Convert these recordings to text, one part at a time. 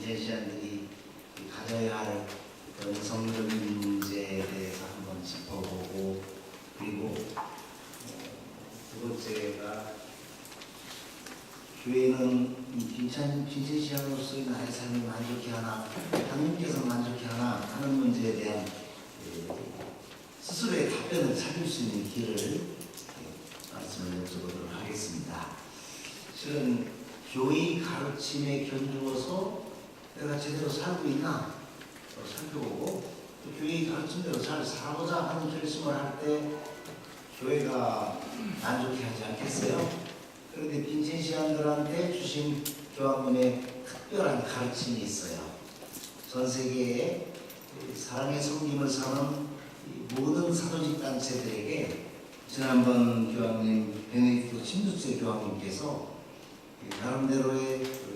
빈센시안들이 가져야 할 영성적인 문제에 대해서 한번 짚어보고, 그리고 두 번째가 교회는 빈센시안으로서의 나의 삶을 만족해 하나, 하나님께서 만족해 하나 하는 문제에 대한 스스로의 답변을 찾을 수 있는 기회를 말씀을 여쭤보도록 하겠습니다. 실은 교회의 가르침에 견주어서 내가 제대로 살고 있나 살펴보고, 또 교회의 가르침대로 잘 살아보자 하는 결심을 할 때 교회가 만족해하지 않겠어요? 그런데 빈센시안들한테 주신 교황님의 특별한 가르침이 있어요. 전 세계에 사랑의 섬김을 사는 모든 사도직 단체들에게 지난번 교황님 베네딕토 16세 교황님께서 나름대로의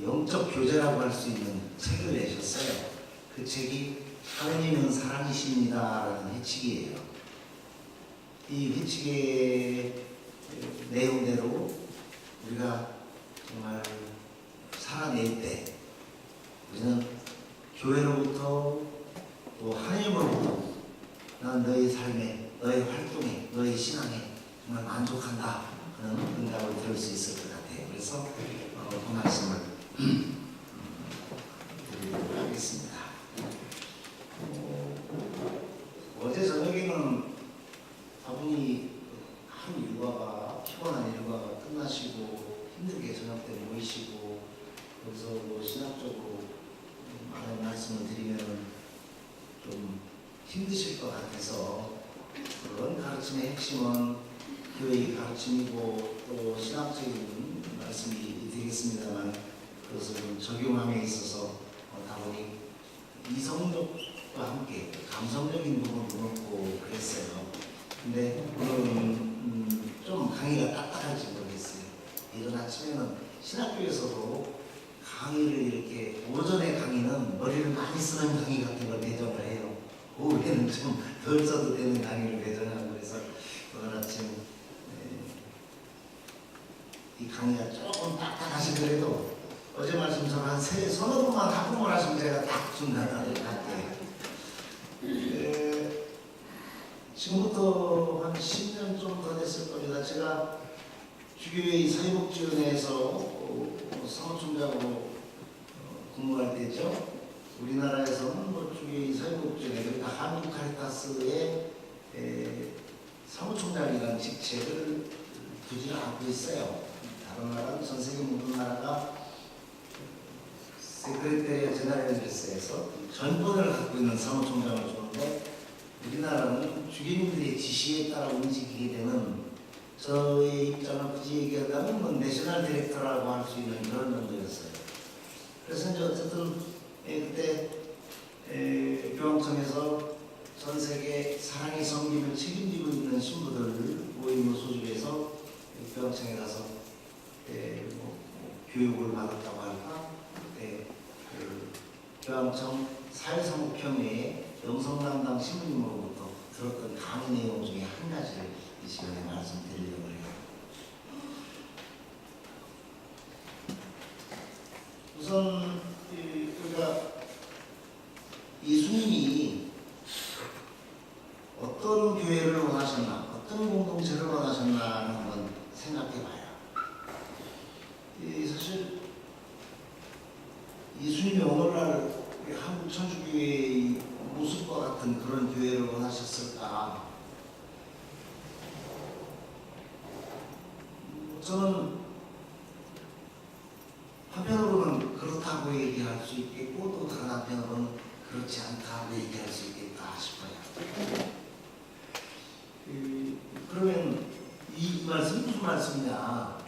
영적 교제라고 할 수 있는 책을 내셨어요. 그 책이 하느님은 사랑이십니다라는 회칙이에요. 이 회칙의 내용대로 우리가 정말 살아낼 때 우리는 교회로부터 또 하나님으로부터 난 너의 삶에, 너의 활동에, 너의 신앙에 정말 만족한다 하는 응답을 들을 수 있을 것 같아요. 그래서 그 말씀을 드리도록 하겠습니다. 어제 저녁에는 다분히 한 일과가, 피곤한 일과가 끝나시고 힘들게 저녁 때 모이시고 거기서 뭐 신학적으로 많은 말씀을 드리면 좀 힘드실 것 같아서, 그런 가르침의 핵심은 교회의 가르침이고 또 신학적인 말씀이 되겠습니다만, 그것을 좀 적용함에 있어서 다분히 이성적과 함께 감성적인 부분도 넣고 그랬어요. 근데 오늘은 좀 강의가 딱딱할지 모르겠어요. 이런 아침에는 신학교에서도 강의를 이렇게, 오전에 강의는 머리를 많이 쓰는 강의 같은 걸 배정을 해요. 오후에는 좀 덜 써도 되는 강의를 배정하고, 그래서 오늘 아침 이 강의가 조금 딱딱하시더라도 어제 말씀처럼 한 서너 분만 합품을 하시면 제가 딱 중단을 할게요. 지금부터 한 10년 좀 더 됐을 겁니다. 제가 주교회의 사회복지위원회에서 사무총장으로 근무할 때죠. 우리나라에서는 주교회의 사회복지위원회, 그러니까 한국카리타스의 사무총장이라는 직책을 두지를 않고 있어요. 다른 나라는, 전 세계 모든 나라가 세크레테리아 제너럴리스에서 전권을 갖고 있는 사무총장을 주는데, 우리나라는 주교님들의 지시에 따라 움직이게 되는, 저의 입장을 굳이 얘기한다면 내셔널 디렉터라고 할 수 있는 그런 정도였어요. 그래서 이제 어쨌든 그때 교황청에서 전 세계 사랑의 섬김을 책임지고 있는 신부들을 모임으로 소집해서 교황청에 가서 교육을 받았다고 할까? 그때 교황청 사회사무평회의 영성담당 신부님으로부터 들었던 강의 내용 중에 한 가지를 이 시간에 말씀드리려고 해요. 우선 우리가 예수님이 어떤 교회를 원하셨나, 어떤 공동체를 원하셨나 한번 생각해봐요. 사실 예수님이 오늘날 한국 천주교회의 모습과 같은 그런 교회를 원하셨을까? 저는 한편으로는 그렇다고 얘기할 수 있겠고, 또 다른 한편으로는 그렇지 않다고 얘기할 수 있겠다 싶어요. 그러면 이 말씀이 무슨 말씀이냐?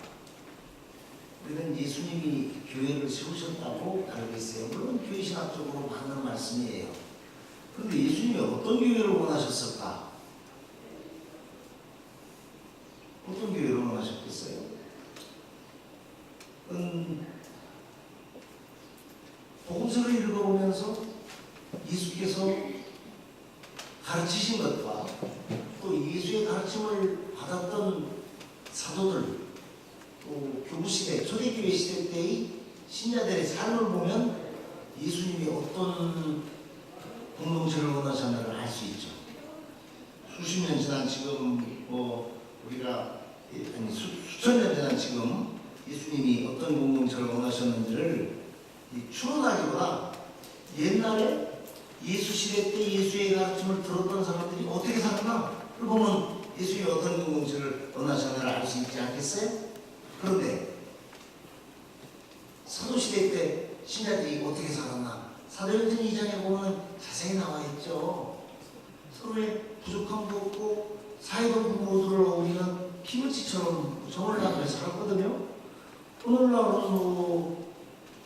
우리는 예수님이 교회를 세우셨다고 알고 있어요. 물론 교회 신학적으로 맞는 말씀이에요. 그런데 예수님이 어떤 교회를 원하셨을까? 어떤 교회를 원하셨겠어요? 복음서를 읽어보면서 예수께서 가르치신 것과 또 예수의 가르침을 받았던 사도들, 또 교부시대, 초대교회 시대 때의 신자들의 삶을 보면 예수님이 어떤 공동체를 원하셨나를 알 수 있죠. 수십 년 지난 지금 우리가 수천 년 지난 지금 예수님이 어떤 공동체를 원하셨는지를 추론하기보다 옛날에 예수 시대 때 예수의 가르침을 들었던 사람들이 어떻게 살았나 그걸 보면 예수님이 어떤 공동체를 원하셨나를 알 수 있지 않겠어요? 그런데 사도시대 때 신자들이 어떻게 살았나 사도행전 2장에 보면 자세히 나와 있죠. 서로의 부족함도 없고 사이버그 모두를 어울리는 피부치처럼 정을 나누며 살았거든요. 오늘날은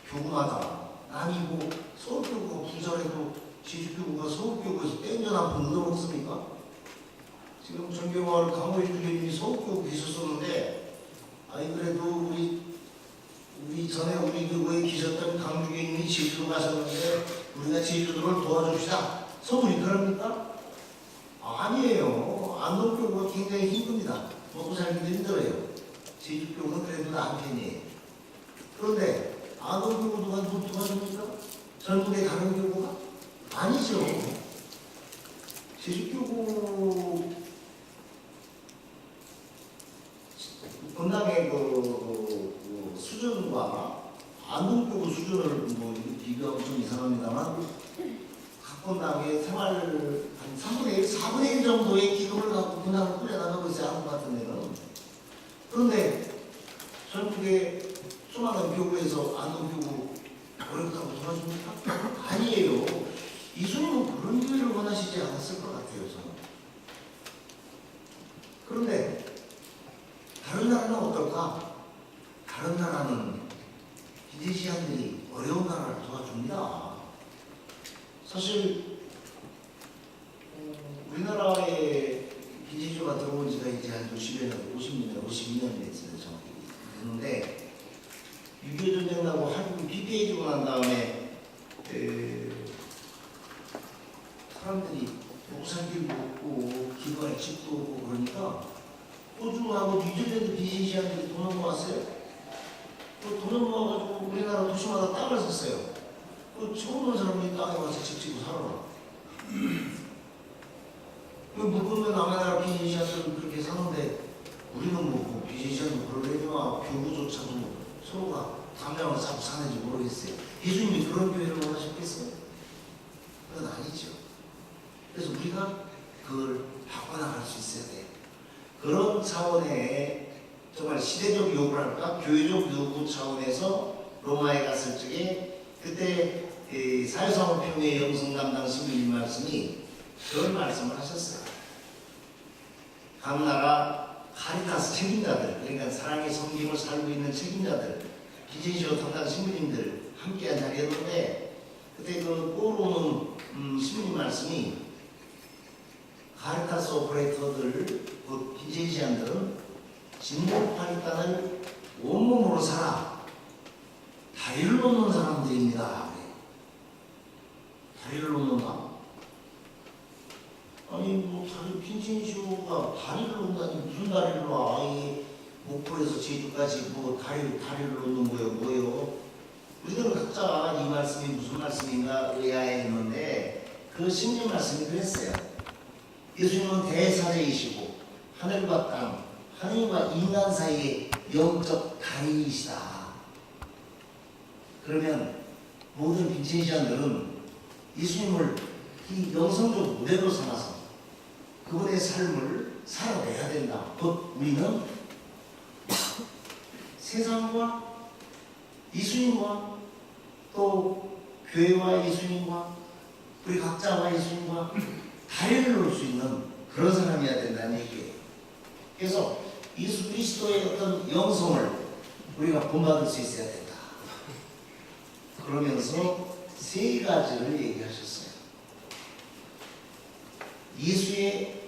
교구마다 나뉘고 서울교구가 부자라도 제주교구가 서울교구에서 땡전 한 번 얻어먹습니까? 지금 전교마을 강호일 주교님이 서울교구 계셨었는데 그래도 우리 전에 우리 교구에 계셨던 강주교님이 제주도 가셨는데 우리가 제주도를 도와줍시다. 소문이 그럽니까? 아니에요. 안동교구가 굉장히 힘듭니다. 먹고 살기도 힘들어요. 제주교구는 그래도 나은 편이에요. 그런데 안동교구 누가 도와줍니까? 전국에 다른 교구가? 아니죠. 제주교구 분당의 수준과 안동교구 수준을 비교하면 좀 이상합니다만 각 분당의 생활 한 3분의 1, 4분의 1 정도의 기금을 갖고 분당을 꾸려나가고 있어요. 안동 같은 데는. 그런데 전국의 수많은 교구에서 안동교구 어렵다고 도와줍니까? 아니에요. 예수님은 그런 교회를 원하시지 않았을 것 같아요. 저는. 그런데 다른 나라는 어떨까? 다른 나라는 비대시한들이 어려운 나라를 도와줍니다. 사실 우리나라에 비대시조가 들어온 지가 이제 한 50여 년, 50년, 52년 됐어요. 정확히. 그런데 6.25 전쟁 나고 한국이 비대해지고 난 다음에 사람들이 목살길도 없고 기관에 집도 없고 그러니까 호주하고 뉴질랜드 비대시한들이 돈을 모았어요. 그 돈을 모아가지고 우리나라 도시마다 땅을 샀어요. 그 처음 온 사람들이 땅에 와서 집 짓고 살아라. 그 묶으면 남해나라 비대시한들은 그렇게 사는데 우리는 비대시한도 그러려니와 교구조차도 서로가 담장을 잡고 사는지 모르겠어요. 예수님이 그런 교회를 원하셨겠어요? 그건 아니죠. 그래서 우리가 그걸 바꿔나갈 수 있어야 돼요. 그런 차원의 정말 시대적 요구랄까 교회적 요구 차원에서 로마에 갔을 적에 그때 사회상업평의 영성 담당 신부님 말씀이 그런 말씀을 하셨어요. 각 나라 카리타스 책임자들, 그러니까 사랑의 섬김을 살고 있는 책임자들, 비제시오 담당 신부님들 함께한 자리였는데 그때 그 꼬로는 신부님 말씀이 카리타스 오퍼레이터들, 그 비제시안들은 진목팔단을 온몸으로 살아 다리를 놓는 사람들입니다. 다리를 놓는다? 아니 다리 빈센시오가 다리를 놓는다니 무슨 다리를 놔? 목포에서 제주까지 다리를 놓는 거예요? 뭐예요? 우리들은 각자 이 말씀이 무슨 말씀인가 의아했는데 그 심리 말씀이 그랬어요. 예수님은 대사제이시고 하늘과 땅, 하나님과 인간 사이의 영적 다리이시다. 그러면 모든 빈센시안들은 예수님을 이 영성적 모델로 삼아서 그분의 삶을 살아내야 된다. 곧 우리는 세상과 예수님과 또 교회와 예수님과 우리 각자와 예수님과 다리를 놓을 수 있는 그런 사람이어야 된다는 얘기예요. 그래서 예수 그리스도의 어떤 영성을 우리가 본받을 수 있어야 된다. 그러면서 세 가지를 얘기하셨어요. 예수의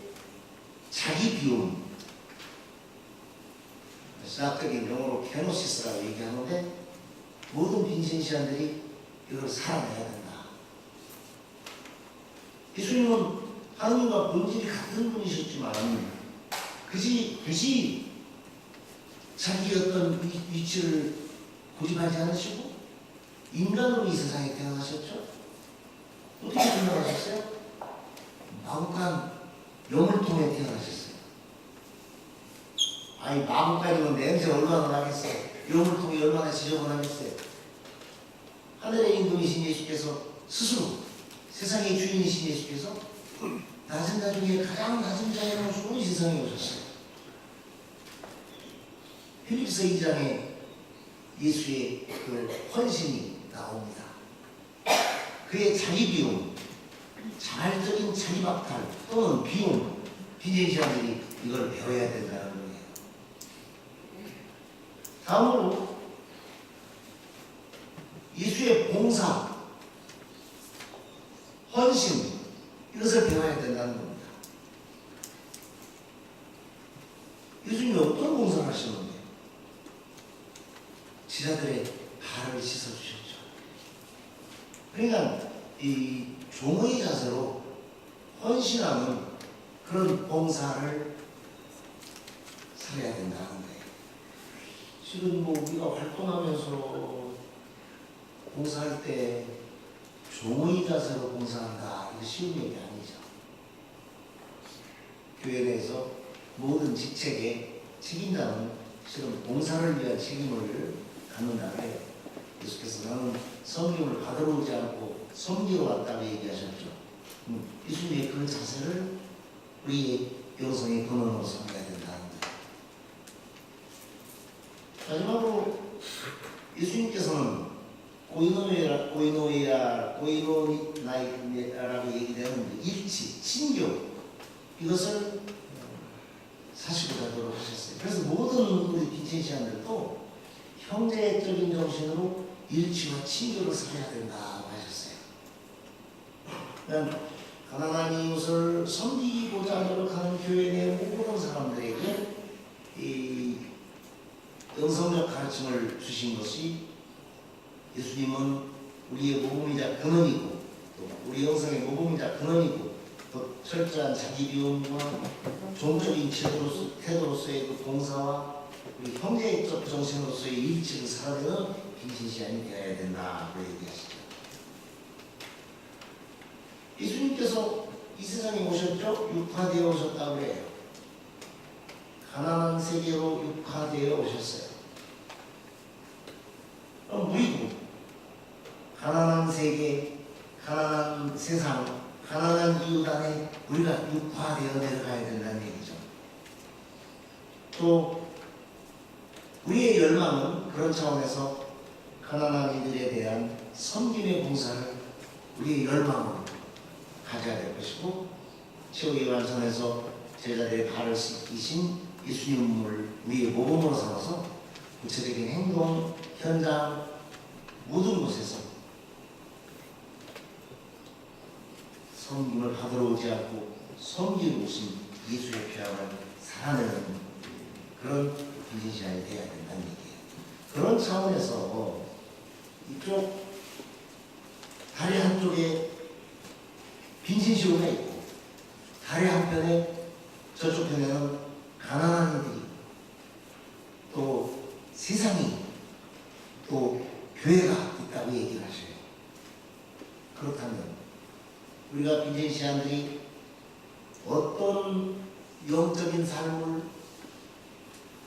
자기 비움, 신학적인 용어로 케노시스라고 얘기하는데 모든 빈센시안들이 이걸 살아내야 된다. 예수님은 하나님과 본질이 같은 분이셨지만 굳이 자기 어떤 위치를 고집하지 않으시고 인간으로 이 세상에 태어나셨죠? 어떻게 태어나셨어요? 마구간 용을 통해 태어나셨어요. 아니 마구간이면 냄새 얼마나 나겠어요? 용을 통해 얼마나 지저분하겠어요? 하늘의 임금이신 예수께서 스스로 세상의 주인이신 예수께서 낮은 자 중에 가장 낮은 자의 모습으로 이 세상에 오셨어요. 필립서 2장에 예수의 그 헌신이 나옵니다. 그의 자기 비움, 자발적인 자기 박탈 또는 비움, 빈센시안들이 이걸 배워야 된다는 거예요. 다음으로 예수의 봉사, 헌신 이것을 배워야 된다는 겁니다. 예수님이 어떤 봉사를 하셨는데 지자들의 발을 씻어주셨죠. 그러니까 이 종의 자세로 헌신하는 그런 봉사를 살려야 된다는 거예요. 지금 뭐 우리가 활동하면서 봉사할 때 종의 자세로 봉사한다, 이게 쉬운 얘기 아니죠. 교회 내에서 모든 직책의 책임자는 실은 봉사를 위한 책임을 갖는다고 해요. 예수께서 나는 섬김을 받으러 오지 않고 섬기러 왔다고 얘기하셨죠. 예수님의 그 자세를 우리의 영성의 근원으로 삼아야 된다는 거예요. 마지막으로 예수님께서는 고이노이라고 얘기되는 일치, 친교 이것을 사시고 가도록 하셨어요. 그래서 모든 우리 빈센시안들도 형제적인 정신으로 일치와 친교를 살아야 된다고 하셨어요. 가난한 이웃을 섬기고자 노력하는 교회 내 모든 사람들에게 이 영성적 가르침을 주신 것이 예수님은 우리의 모범이자 근원이고 또 우리 영성의 모범이자 근원이고 또 철저한 자기 비움과 종적인 태도로서의 그 봉사와 우리 형제적 정신으로서의 일치를 살아내는 빈센시안이 되어야 된다고 얘기하시죠. 예수님께서 이 세상에 오셨죠? 육화되어 오셨다고 해요. 가난한 세계로 육화되어 오셨어요. 그럼 우리도 가난한 세계, 가난한 세상, 가난한 이웃 안에 우리가 육화되어 내려가야 된다는 얘기죠. 또 우리의 열망은 그런 차원에서 가난한 이들에 대한 섬김의 봉사를 우리의 열망으로 가져야 될 것이고, 최후의 완성에서 제자들의 발을 씻기신 예수님을 우리의 모범으로 삼아서 구체적인 행동, 현장, 모든 곳에서 섬김을 받으러 오지 않고 섬기러 오신 예수의 표양을 살아내는 그런 빈센시안이 되어야 된다는 얘기예요. 그런 차원에서 이쪽 다리 한쪽에 빈센시오가 있고 다리 한편에 저쪽 편에는 가난한 이들이 또 세상이 또 교회가 있다고 얘기를 하셔요. 그렇다면 우리가 빈센시안들이 어떤 영적인 삶을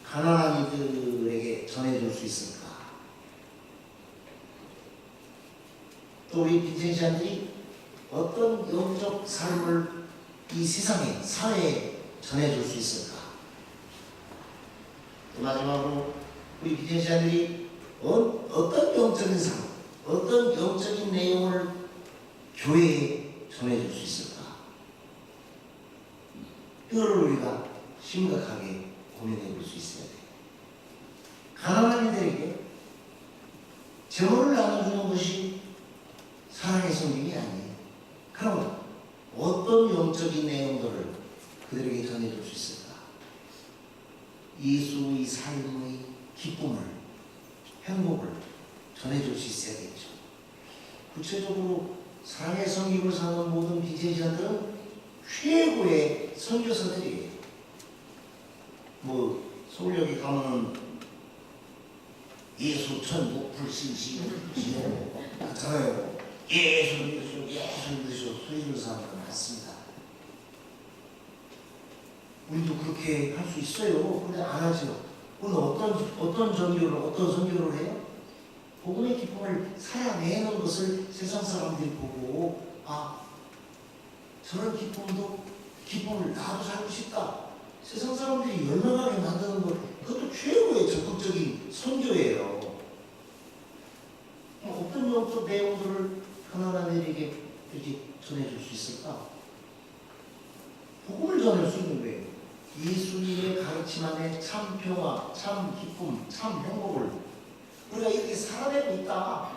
가난한 이들에게 전해줄 수 있을까? 또 우리 빈센시안들이 어떤 영적 삶을 이 세상에, 사회에 전해줄 수 있을까? 또 마지막으로 우리 빈센시안들이 어떤 영적인 삶, 어떤 영적인 내용을 교회에 전해줄 수 있을까? 이걸 우리가 심각하게 고민해 볼 수 있어야 돼요. 가난한 이들에게 재물을 나눠주는 것이 사랑의 성김이 아니에요. 그럼 어떤 영적인 내용들을 그들에게 전해줄 수 있을까? 예수의 삶의 기쁨을, 행복을 전해줄 수 있어야겠죠. 구체적으로 사랑의 성김을 사는 모든 빈센시안들은 최고의 선교사들이에요. 뭐 서울역에 가면 예수 천국 불신시 그렇잖아요. 예수 믿으시오 소리 지르는 사람들 많습니다. 우리도 그렇게 할 수 있어요. 근데 안 하죠. 오늘 어떤 종교로 어떤 선교를 해요? 복음의 기쁨을 살아내는 것을 세상 사람들이 보고 저런 기쁨을 나도 살고 싶다. 세상 사람들이 열망하게 만드는 것, 그것도 최고의 적극적인 선교예요. 어떤 영적 내용들을 가난한 이에게 이렇게 전해줄 수 있을까? 복음을 전할 수 있는 거예요. 예수님의 가르침 안에 참 평화, 참 기쁨, 참 행복을 우리가 이렇게 살아내고 있다.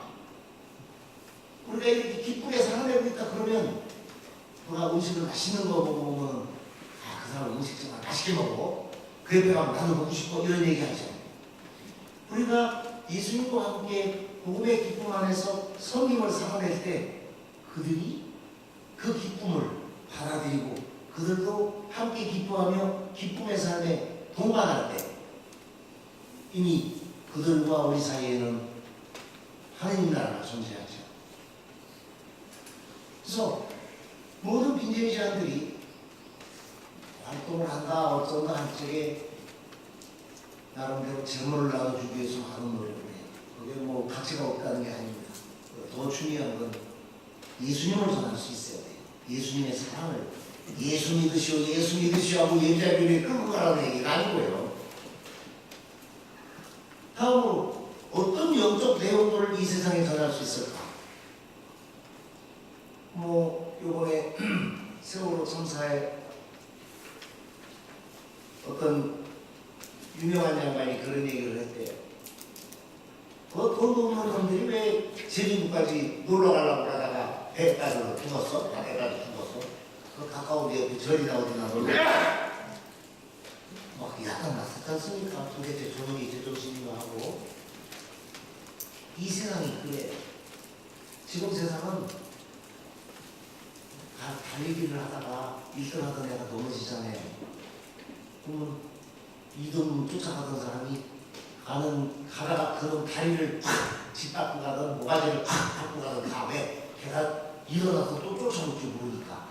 우리가 이렇게 기쁘게 살아내고 있다. 그러면 누가 음식을 맛있는 거 먹으면 그 사람 음식 정말 맛있게 먹어. 그 옆에 가면 나도 먹고 싶어. 이런 얘기 하죠. 우리가 예수님과 함께 복음의 기쁨 안에서 성김을 살아낼 때 그들이 그 기쁨을 받아들이고 그들도 함께 기뻐하며 기쁨의 삶에 동반할 때 이미 그들과 우리 사이에는 하느님 나라가 존재하죠. 그래서 모든 빈재미 제안들이 활동을 한다 어쩐다 할 적에 나름대로 재물을 나눠주기 위해서 하는 노력을 해요. 그게 뭐 가치가 없다는 게 아닙니다. 더 중요한 건 예수님을 전할 수 있어야 돼요. 예수님의 사랑을 예수 믿으시오 하고 예배하기를 끌고 가라는 얘기가 아니고요. 다음으로 어떤 영적 내용들을 이 세상에 전할 수 있을까? 요번에 세월호 참사에 어떤 유명한 양반이 그런 얘기를 했대요. 돈도 없는 놈들이 왜 제주도까지 놀러 가려고 하다가 배에 따서 죽었어? 바다에 따서 죽었어? 그 가까운 데 옆에 절이나 어디나 놀러 막 야단 났었지 않습니까? 도대체 저놈이 제정신인가 하고. 이 세상이 그래요. 지금 세상은 달리기를 하다가 1등 하던 애가 넘어지잖아요. 그러면 2등 쫓아가던 사람이 가다가 그런 다리를 팍 짓밟고 가든 모가지를 팍 밟고 가든 다 왜? 걔가 일어나서 또 쫓아올 줄 모르니까.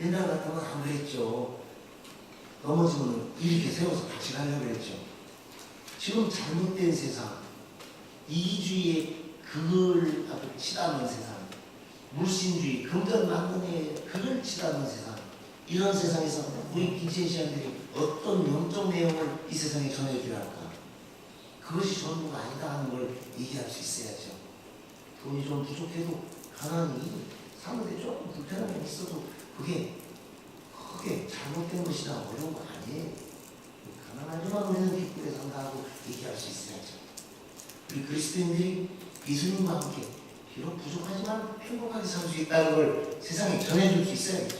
옛날 같으면 안 그랬죠. 넘어지면 이렇게 세워서 같이 가려고 그랬죠. 지금 잘못된 세상, 이기주의의 그걸 아주 치닫는 세상, 물신주의, 금전만능의 그걸 치닫는 세상, 이런 세상에서 우리 빈체시안들이 어떤 영적 내용을 이 세상에 전해주려 할까? 그것이 전부가 아니다 하는 걸 얘기할 수 있어야죠. 돈이 좀 부족해도 가난이 사는데 조금 불편함이 있어도 그게 크게 잘못된 것이나 어려운 거 아니에요. 가난하지만 우리는 기쁘게 산다 하고 얘기할 수 있어야죠. 우리 그리스도인들이 예수님과 함께 비록 부족하지만 행복하게 살 수 있다는 걸 세상에 전해줄 수 있어야겠죠.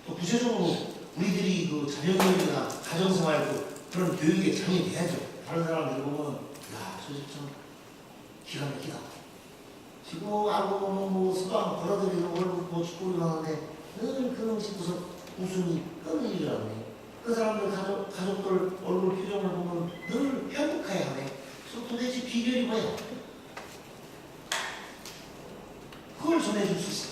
또 구체적으로 우리들이 그 자녀교육이나 가정생활도 그런 교육에 참여돼야죠. 다른 사람들 보면 저 집 참 기가 막히다. 지금 알고 보면 수강 벌어들이고 월급 축구를 하는데 늘 그런 식으로 웃음이 끊이지않네. 그 사람들 가족들 얼굴 표정을 보면 늘 행복해야 하네. 그래서 도대체 비결이 뭐야? 그걸 전해줄 수 있어.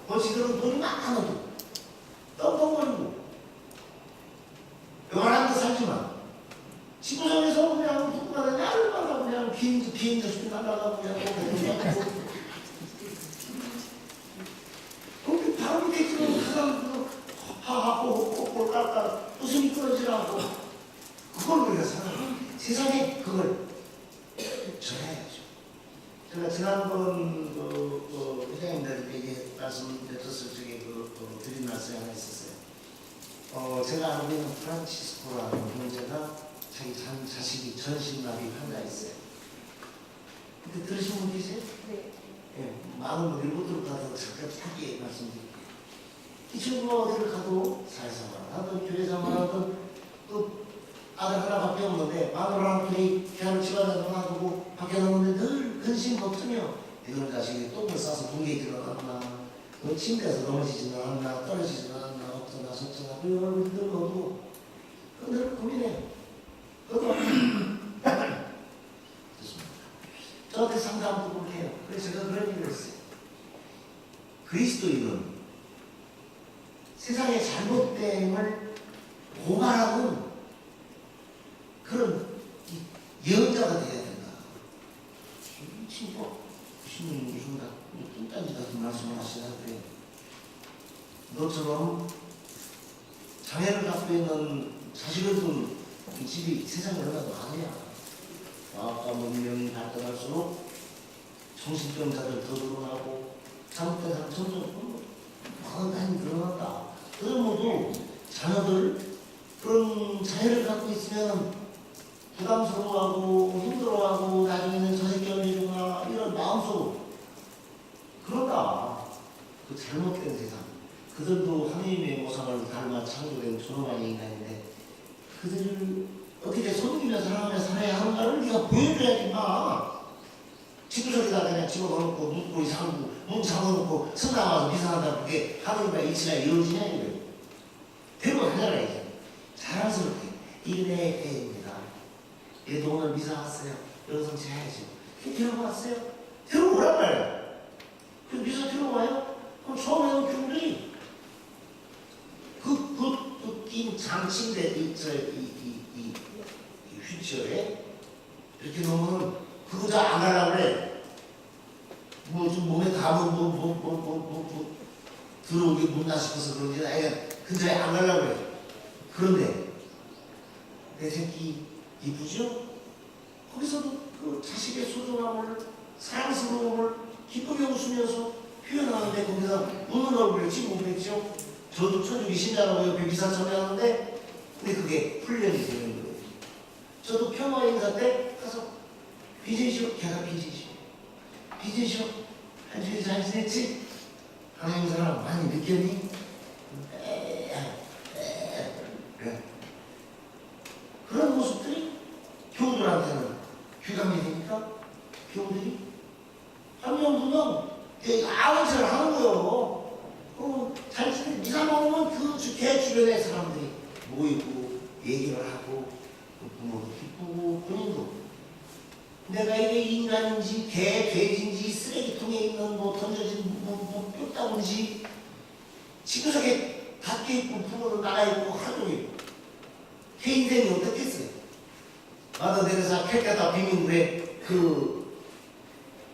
거지들은 돈이 많아도 떵떵거리고 요만한 데 살지만 지구상에서 그냥 누구나 날마다 그냥 비행기 날아가고 그냥 그렇게 바로 밑에 있는 그 사람들은 하하고 깔깔 웃음이 끊어지지 않고 그걸 우리가 세상에 그걸 전해야죠. 제가 지난번 회장님들에게 말씀드렸을 적에 드린 말씀이 하나 있었어요. 제가 알고 있는 프란치스코라는 형제가 자기 자식이 전신마비 환자 있어요. 근데 들으신 분 계세요? 네. 예, 많은 분들이 못 들어가서 잠깐 짧게 말씀드릴게요. 이 친구가 어디를 가도 사회생활을 하든 교회생활을 하든 또 아들 하나밖에 없는데 마누라 한 분이 걔를 집안에 놔두고 밖에 나오는데 늘 근심 걱정이요. 이런 자식이 똥을 싸서 동계에 들어갔나, 침대에서 넘어지지는 않나, 떨어지지는 않나, 어쩌나 저쩌나 그 얼굴 늙어도 늘 고민해요. 그것도 좋습니다. 저한테 상담도 그렇게 해요. 그래서 제가 그런 얘기를 했어요. 그리스도인은 세상의 잘못됨을 고발하는 그런 예언자가 되어야 된다. 친구, 무슨 뚱딴지 같은 말씀을 하시는데, 너처럼 장애를 갖고 있는 자식을 둔 집이 세상에 얼마나 많으냐. 과학과 문명이 발달할수록 정신병자들 더 늘어나고 잘못된 사람 점점 많이 늘어난다. 그들 모두 자녀들 그런 장애를 갖고 있으면 부담스러워하고 힘들어하고 나중에는 저 새끼 언제구나 이런 마음속으로 그런다. 그 잘못된 세상. 그들도 하느님의 모상을 닮아 창조된 존엄한 인간인데 그들을 어떻게 섬기며 사랑하며 살아야 하는가를 네가 보여줘야지 마. 집구석에다 그냥 집어넣고 문고리 잠그고 문 잠궈놓고 성당 와서 미사한다고 그게 하느님과 일치가 이루어지냐 이거예요. 데리고 다녀라 이제. 자랑스럽게 이내 때입니다. 얘도 오늘 미사 왔어요. 여기서 제야죠. 데리고 왔어요. 데리고 오란 말이에요. 그 미사 데리고 와요? 그럼 처음에 온 교우들이 낀 장치인데 이 휠체어에 이렇게 놓으면 그거 안 하려고 그래. 뭐 좀 몸에 감은 들어오게 못나 싶어서 그런지 아니야 근처에 안 가려고 그래. 그런데 내 새끼 이쁘죠? 거기서도 그 자식의 소중함을 사랑스러움을 기쁘게 웃으면서 표현하는데 거기서 웃는 얼굴을 찍고 뵙죠. 저도 천주교 신자라고 옆에 미사 참여하는데 근데 그게 훈련이 되는 거예요. 저도 평화 인사 때 가서 비제시오, 걔가 비제시오 한 주일 잘 지냈지? 하나님 사랑 많이 느꼈니? 그래. 그런 모습들이 교우들한테는 귀감이 되니까 교우들이 한 명, 두 명 아버지를 하는 거예요. 잘 지내 미사 먹으면 걔 주변의 사람들이 모이고 얘기를 하고 부모도 기쁘고 본인도 내가 이게 인간인지 개, 돼지인지 쓰레기통에 있는 뭐 던져진 뼈다군지 집구석에 닫혀 있고 부모도 나가 있고 하루 종일 걔 인생이 어떻겠어요? 마더 데레사 캘카타 비밀물에 그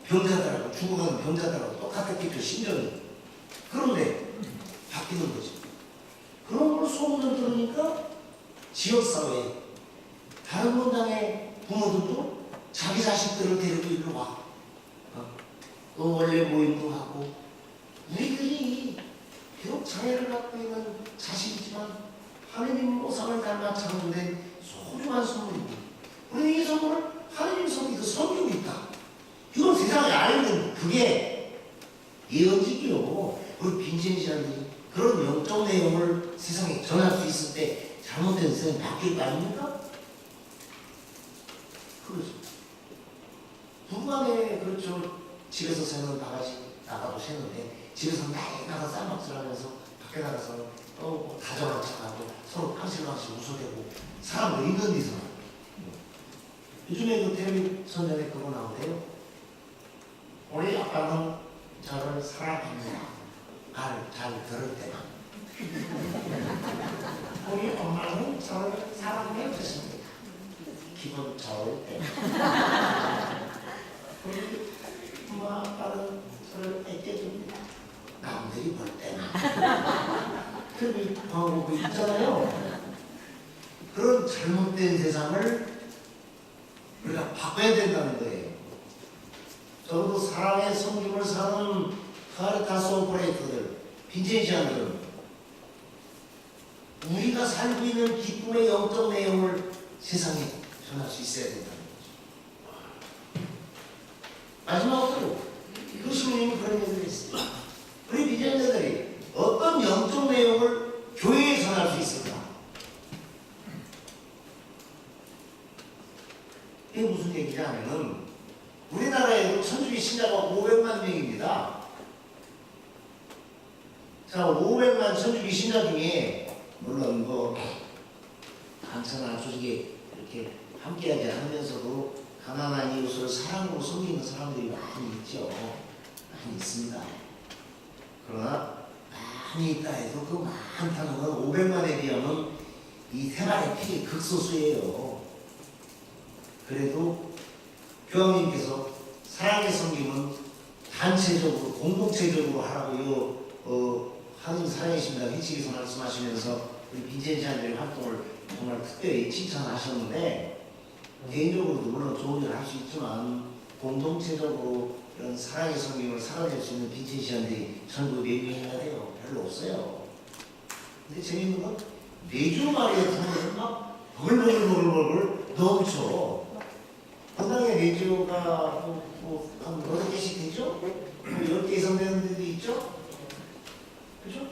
병자들하고 죽어가는 병자들하고 똑같았겠죠 심정이. 그런데 바뀌는 거죠. 그런 걸 소문을 들으니까 지역사회에 다른 문당의 부모들도 자기 자식들을 데리고 일로 와. 또 원래 모임도 하고 우리들이 비록 장애를 갖고 있는 자식이지만 하느님 모상을 닮아 창조된 소중한 선물입니다. 우리는 이 선물을 하느님 손이 섬기고 있다. 이건 세상에 알면 그게 예언직이요. 우리 빈센시안들이 그런 영적 내용을 세상에 전할 수 있을 때 잘못된 세상이 바뀔 거 아닙니까? 그렇죠. 부부간에 그렇죠. 집에서 새는 바가지 나가도 새는데 집에서 많이 나가 쌀박질 하면서 밖에 나가서 뭐 다정한 척하고 서로 깡실깡실 웃어대고 사람들 있는 데서 요즘에 그 텔레비 선전에 그거 나오대요. 우리 아빠는 저를 사랑합니다. 말 잘 들을 때만. 우리 엄마는 저를 사랑해 주십니다. 기분 좋을 때만. 우리 엄마 아빠는 저를 애껴줍니다. 남들이 볼 때만. 그런 방법이 있잖아요. 그런 잘못된 세상을 우리가 바꿔야 된다는 거예요. 적어도 사랑의 성김을 사는 카리타스 오퍼레이터들, 빈센시안들은 우리가 살고 있는 기쁨의 영적 내용을 세상에 전할 수 있어야 된다는 거죠. 마지막으로 그 신부님이 그런 얘기를 했어요. 우리 빈센시안들이 어떤 영적 내용을 교회에 전할 수 있을까? 이게 무슨 얘기냐면은 우리나라에도 천주교 신자가 500만 명입니다. 자, 500만 천주교 신자 중에 물론 뭐 한천하 조직에 이렇게 함께하지 않으면서도 가난한 이웃을 사랑으로 섬기는 사람들이 많이 있죠. 많이 있습니다. 그러나 많이 있다 해도 그 많다는 건 500만에 비하면 이 테마의 피 극소수예요. 그래도 교황님께서 사랑의 섬김은 단체적으로 공동체적으로 하라고 하나님 사랑의 심장 회칙에서 말씀하시면서 우리 빈센시안들의 활동을 정말 특별히 칭찬하셨는데, 개인적으로도 물론 좋은 일을 할 수 있지만 공동체적으로 이런 사랑의 섬김을 살아낼 수 있는 빈센시안들이 전국에 몇 명이나 돼요? 별로 없어요. 근데 재밌는 건 매주 말에 보면 막 버글버글 넘쳐. 건강에 매주가 한 8개씩 되죠? 10개 이상 되는 데도 있죠? 그죠?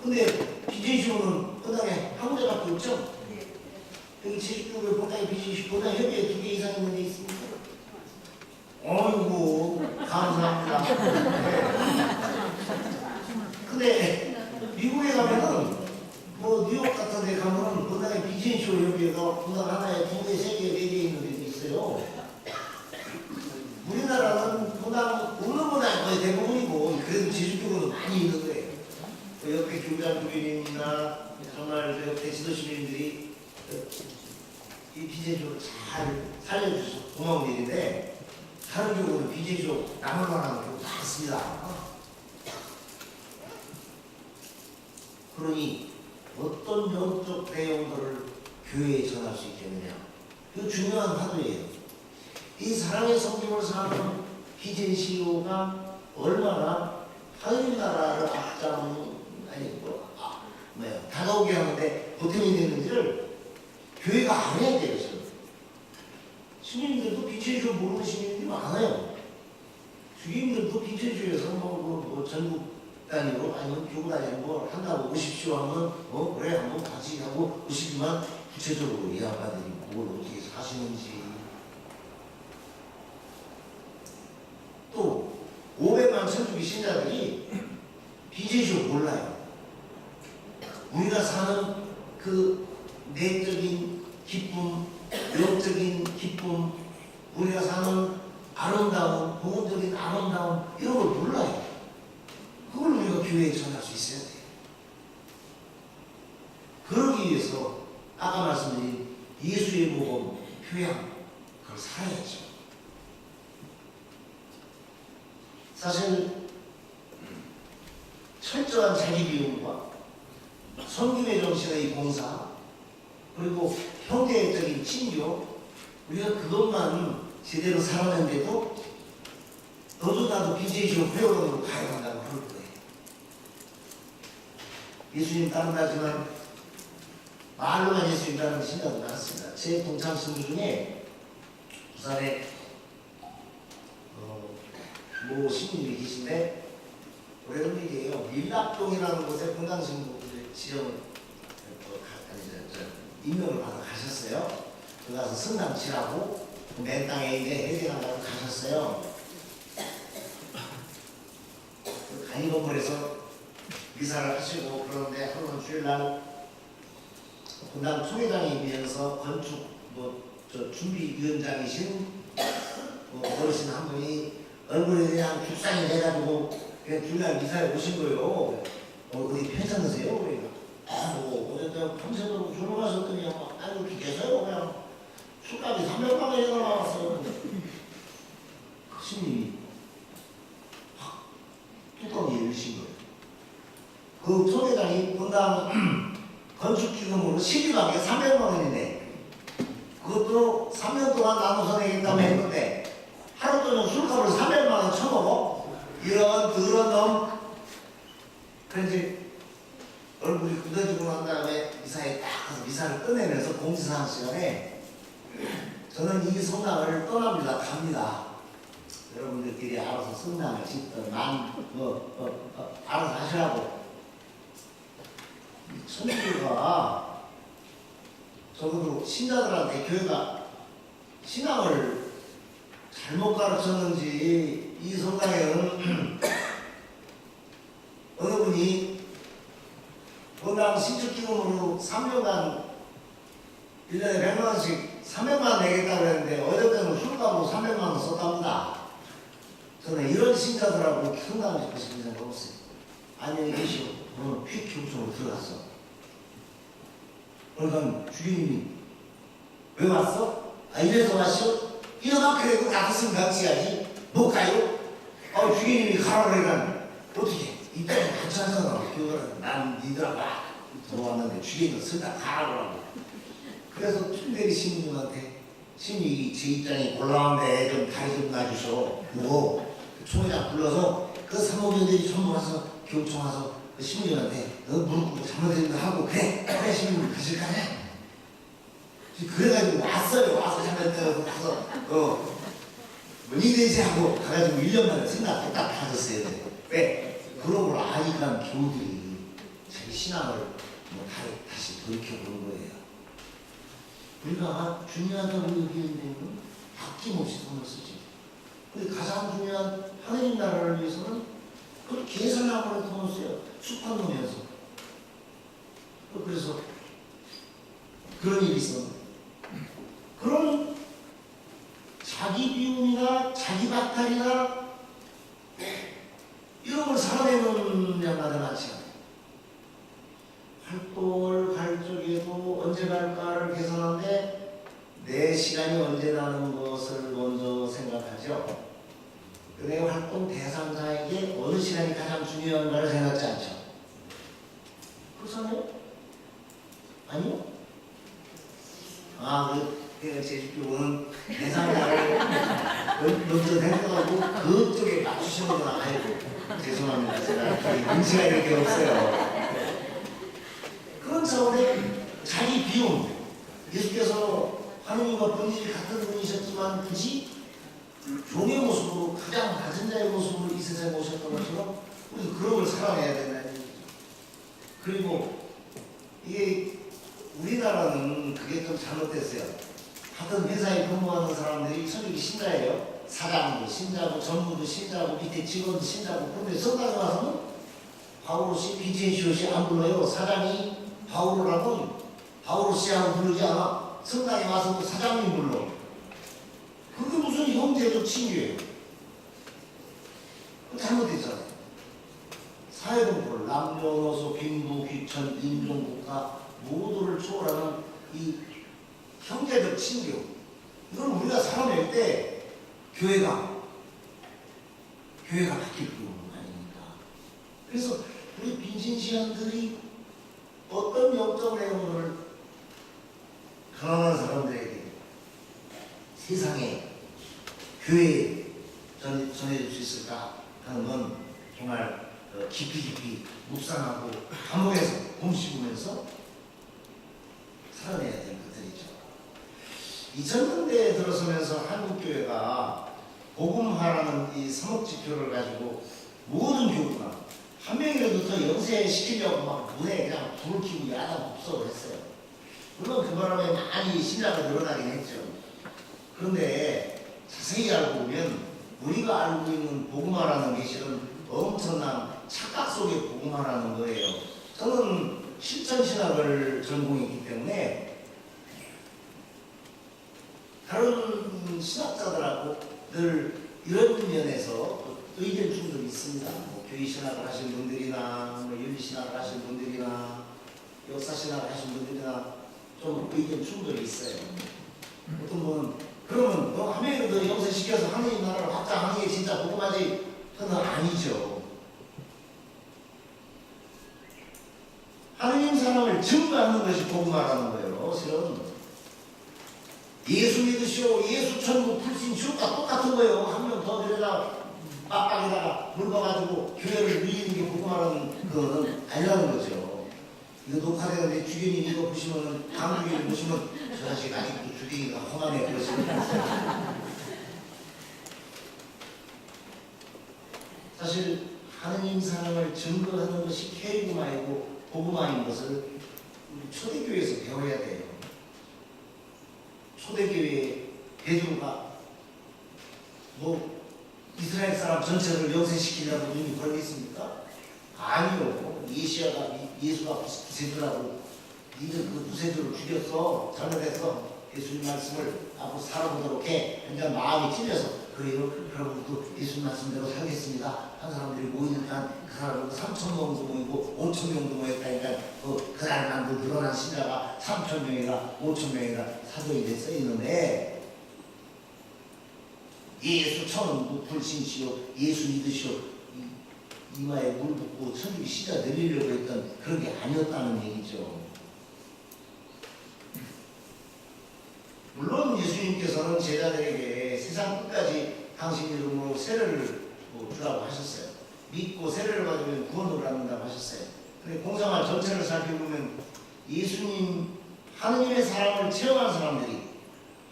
근데 비제시오는 건강에 한 군데밖에 없죠? 여기 제주도에 건강에 비제시오 건강 협의회 2개 이상 있는 데 있습니까? 어이구 감사합니다. 근데 미국에 가면은 뭐 뉴욕 같은 데 가면은 건강에 비제시오 협의회가 건강 하나에 2개, 3개, 4개 있는 데도 있어요. 우리나라는 건강 없는 보다 거의 대부분이고, 그래도 제주도는 많이 있는 거예요. 그 옆에 교장 교인님이나 정말 그 옆에 지도시민들이 이 비제주를 잘 살려주셔서 고마운 일인데, 다른 쪽으로는 비제주 남을 만한 경우가 많습니다. 그러니 어떤 영적 내용들을 교회에 전할 수 있겠느냐, 이거 중요한 화두예요. 이 사랑의 섬김을 사는 비제시오가 얼마나 하나님 나라를 다가오게 하는데 보탬이 되는지를 교회가 알아야 돼요. 시민들도 비제시오 모르는 시민들이 많아요. 주임들도 비제시오에서 뭐 전국 단위로 아니면 교구 단위로 뭐 한다고 오십시오 하면 그래 한번 같이 하고 오시지만 구체적으로 이 양반들이 뭘 어떻게 사시는지, 또 500만 천주교 신자들이 비제시오 몰라요. 우리가 사는 그 내적인 기쁨, 영적인 기쁨, 우리가 사는 아름다움, 복음적인 아름다움, 이런 걸 몰라요. 그걸 우리가 교회에 전할 수 있어야 돼요. 그러기 위해서 아까 말씀드린 예수의 복음, 교양, 그걸 살아야죠. 사실 철저한 자기 비움과 섬김의 정신의 봉사, 그리고 형제적인 친교, 우리가 그것만 제대로 살아낸데도 너도 나도 비제시오 회원으로 가야 한다고 그럴 거예요. 예수님 따른다지만 말로만 예수님 따르는 신자도 많습니다. 제 동창 친구 중에 부산에 모 시민들이 계신데, 오래전 얘기예요. 밀락동이라는 곳에 건강신부 지정 임명을 받아 가셨어요. 거기 가서 성당 치라고 맨 땅에 이제 해제한다고 가셨어요. 간이 건물에서 미사를 하시고 그러는데 한번 주일날 건당 총회장이면서 건축 준비위원장이신 어르신 한 분이 얼굴에 그냥 깁상이 돼가지고 그냥 주일날 미사에 오신 거예요. 어디 괜찮으세요? 그러니까 어쨌든 밤새도록 술을 마셨더니 아니 이렇게 계세요? 그냥 술값이 300만 원이나 나왔어요. 스님이 확 뚜껑이 열리신 거예요. 그 소대장이 건당 건축기금으로 12만 개 300만 원인데 그것도 3년 동안 나눠서 내겠다고 했는데 하루 종일 술값을 300만 원 쳐먹어? 이런 더러운 놈. 그래서 얼굴이 굳어지고 난 다음에 미사에 딱 가서 미사를 꺼내면서 공지사항 시간에 저는 이 성당을 떠납니다. 갑니다. 여러분들끼리 알아서 성당을 짓든 알아서 하시라고. 천주교가 적어도 신자들한테 교회가 신앙을 잘못 가르쳤는지 이 성당에는 어느 분이 건강 신축기금으로 3년간 1년에 100만 원씩 300만 원 내겠다고 했는데 어저께는 술값으로 300만 원 썼답니다. 저는 이런 신자들하고 상담을 싶으신 생각 없어요. 안녕히 계시오. 오늘 휙 교육청으로 들어갔어. 그러니까 주인님이 왜 왔어? 아 이래서 왔어? 이러면 그래도 나갔으면 같이 해야지. 못 가요? 주인님이 가라 그러니까 어떻게? 이따가 같이 하잖아. 난 니들하고 들어왔는데 주인은 쓰다 가라 그러고. 그래서 춘대리 신부님한테 신이 제 입장이 곤란한데 좀 다리 좀 놔주셔. 그거 총회장 불러서 그 사모님들이 전부 와서 교육청 와서 그 신부님한테 너 무릎 꿇고 잘못했는데 하고 그래 신부님 가실까냐? 그래가지고 왔어요. 와서 잘못했다고 가서 이대지 하고 가가지고 1년 만에 생각 딱 가졌어요. 왜? 그러고 아니까 교우들이 자기 신앙을 다시 돌이켜보는 거예요. 우리가 중요하다고 여기는 데는 아낌없이 돈을 쓰지. 근데 가장 중요한 하느님 나라를 위해서는 그걸 계산하고 돈을 써요. 수판 놓으면서. 그래서 그런 일이 있어. 그런 자기 비움이나 자기 박탈이나 이런 걸 살아내는 양반들 많지 않아요. 활동을 갈 적에도 언제 갈까를 계산하는데 내 시간이 언제 나는 것을 먼저 생각하죠. 내 활동 대상자에게 어느 시간이 가장 중요한가를 생각하지 않죠. 그렇잖아요? 아니요? 제주교는 대상자를 먼저 생각하고 그쪽에 맞추시는 건 아니고 죄송합니다. 제가 눈치가 이렇게 없어요. 그런 차원에 자기 비움, 예수께서 하느님과 본질이 같은 분이셨지만 굳이 종의 모습으로 가장 낮은 자의 모습으로 이 세상에 오셨던 것처럼 우리 그런 걸 살아내야 된다는 얘기죠. 그리고 이게 우리나라는 그게 좀 잘못됐어요. 같은 회사에 근무하는 사람들이 성격이 신자예요. 사장도 신자고 전무도 신자고 밑에 직원도 신자고. 그런데 성당에 와서는 바오로씨, 비첸시오씨 안 불러요. 사장이 바오로라면 바오로씨하고 부르지 않아. 성당에 와서도 사장님 불러. 그게 무슨 형제적 친구예요. 잘못됐잖아요. 사회동포를 남녀노소, 빈부, 귀천, 인종, 국가 모두를 초월하는 이 형제적 친교. 이건 우리가 살아낼 때 교회가 바뀔 부분 아닙니까? 그래서 우리 빈신시안들이 어떤 영적 내용을 가난한 사람들에게 세상에 교회에 전해줄 수 있을까 하는 건 정말 깊이 묵상하고 감옥에서 곰씹으면서 살아내야 되는 것들이죠. 2000년대에 들어서면서 한국교회가 복음화라는 이 사목지표를 가지고 모든 교구가 한 명이라도 더 영세시키려고 막 문에 그냥 불을 켜고 야단 법석을 했어요. 물론 그 바람에 많이 신자가 늘어나긴 했죠. 그런데 자세히 알고 보면 우리가 알고 있는 복음화라는 게 실은 엄청난 착각 속의 복음화라는 거예요. 저는 실천신학을 전공했기 때문에 다른 신학자들하고 늘 이런 면에서 의견 충돌이 있습니다. 교회신학을 하신 분들이나 윤리신학을 하신 분들이나 역사신학을 하신 분들이나 좀 의견 충돌이 있어요. 어떤 분은 그러면 한 명이라도 영세시켜서 하느님 나라를 확장하는 게 진짜 복음화지? 그건 아니죠. 하느님 사랑을 증거하는 것이 복음화라는 거예요. 실은 예수 믿으시오, 예수 천국 불신 지옥과 똑같은 거예요. 한 명 더 데려다 빡빡에다가 물어가지고 교회를 누리는 게 복음화라는 거는 아니라는 거죠. 이거 녹화되는데 주교님 이거 보시면은 강주교님 보시면 저 자식 아직도 주교님과 험하네 그러시면 사실 하느님 사랑을 증거하는 것이 케이브마이고 복음화인 것을 우리 초대교회에서 배워야 돼요. 초대교회 대중과 이스라엘 사람 전체를 영세시키려고 눈이 걸리겠습니까? 아니요. 예수가 구세주라고 니들 그 두세주를 죽였어. 잘못했어. 예수님 말씀을 앞으로 살아보도록 해. 그러니까 마음이 찔려서 그래요. 그러므로 예수님 말씀대로 살겠습니다. 한 사람들이 모이니까 그 사람은 3,000명도 모이고 5,000명도 모였다니까 그날만 그 늘어난 신자가 3,000명이나 5,000명이나 사도행전에 써있는데 예수 처음 불신시오 예수 믿으시오 이마에 물 붓고 천주교 시자 내리려고 했던 그런 게 아니었다는 얘기죠. 물론 예수님께서는 제자들에게 세상 끝까지 당신 이름으로 세례를 주라고 하셨어요. 믿고 세례를 받으면 구원을 받는다고 하셨어요. 근데 공생활 전체를 살펴보면 예수님 하느님의 사랑을 체험한 사람들이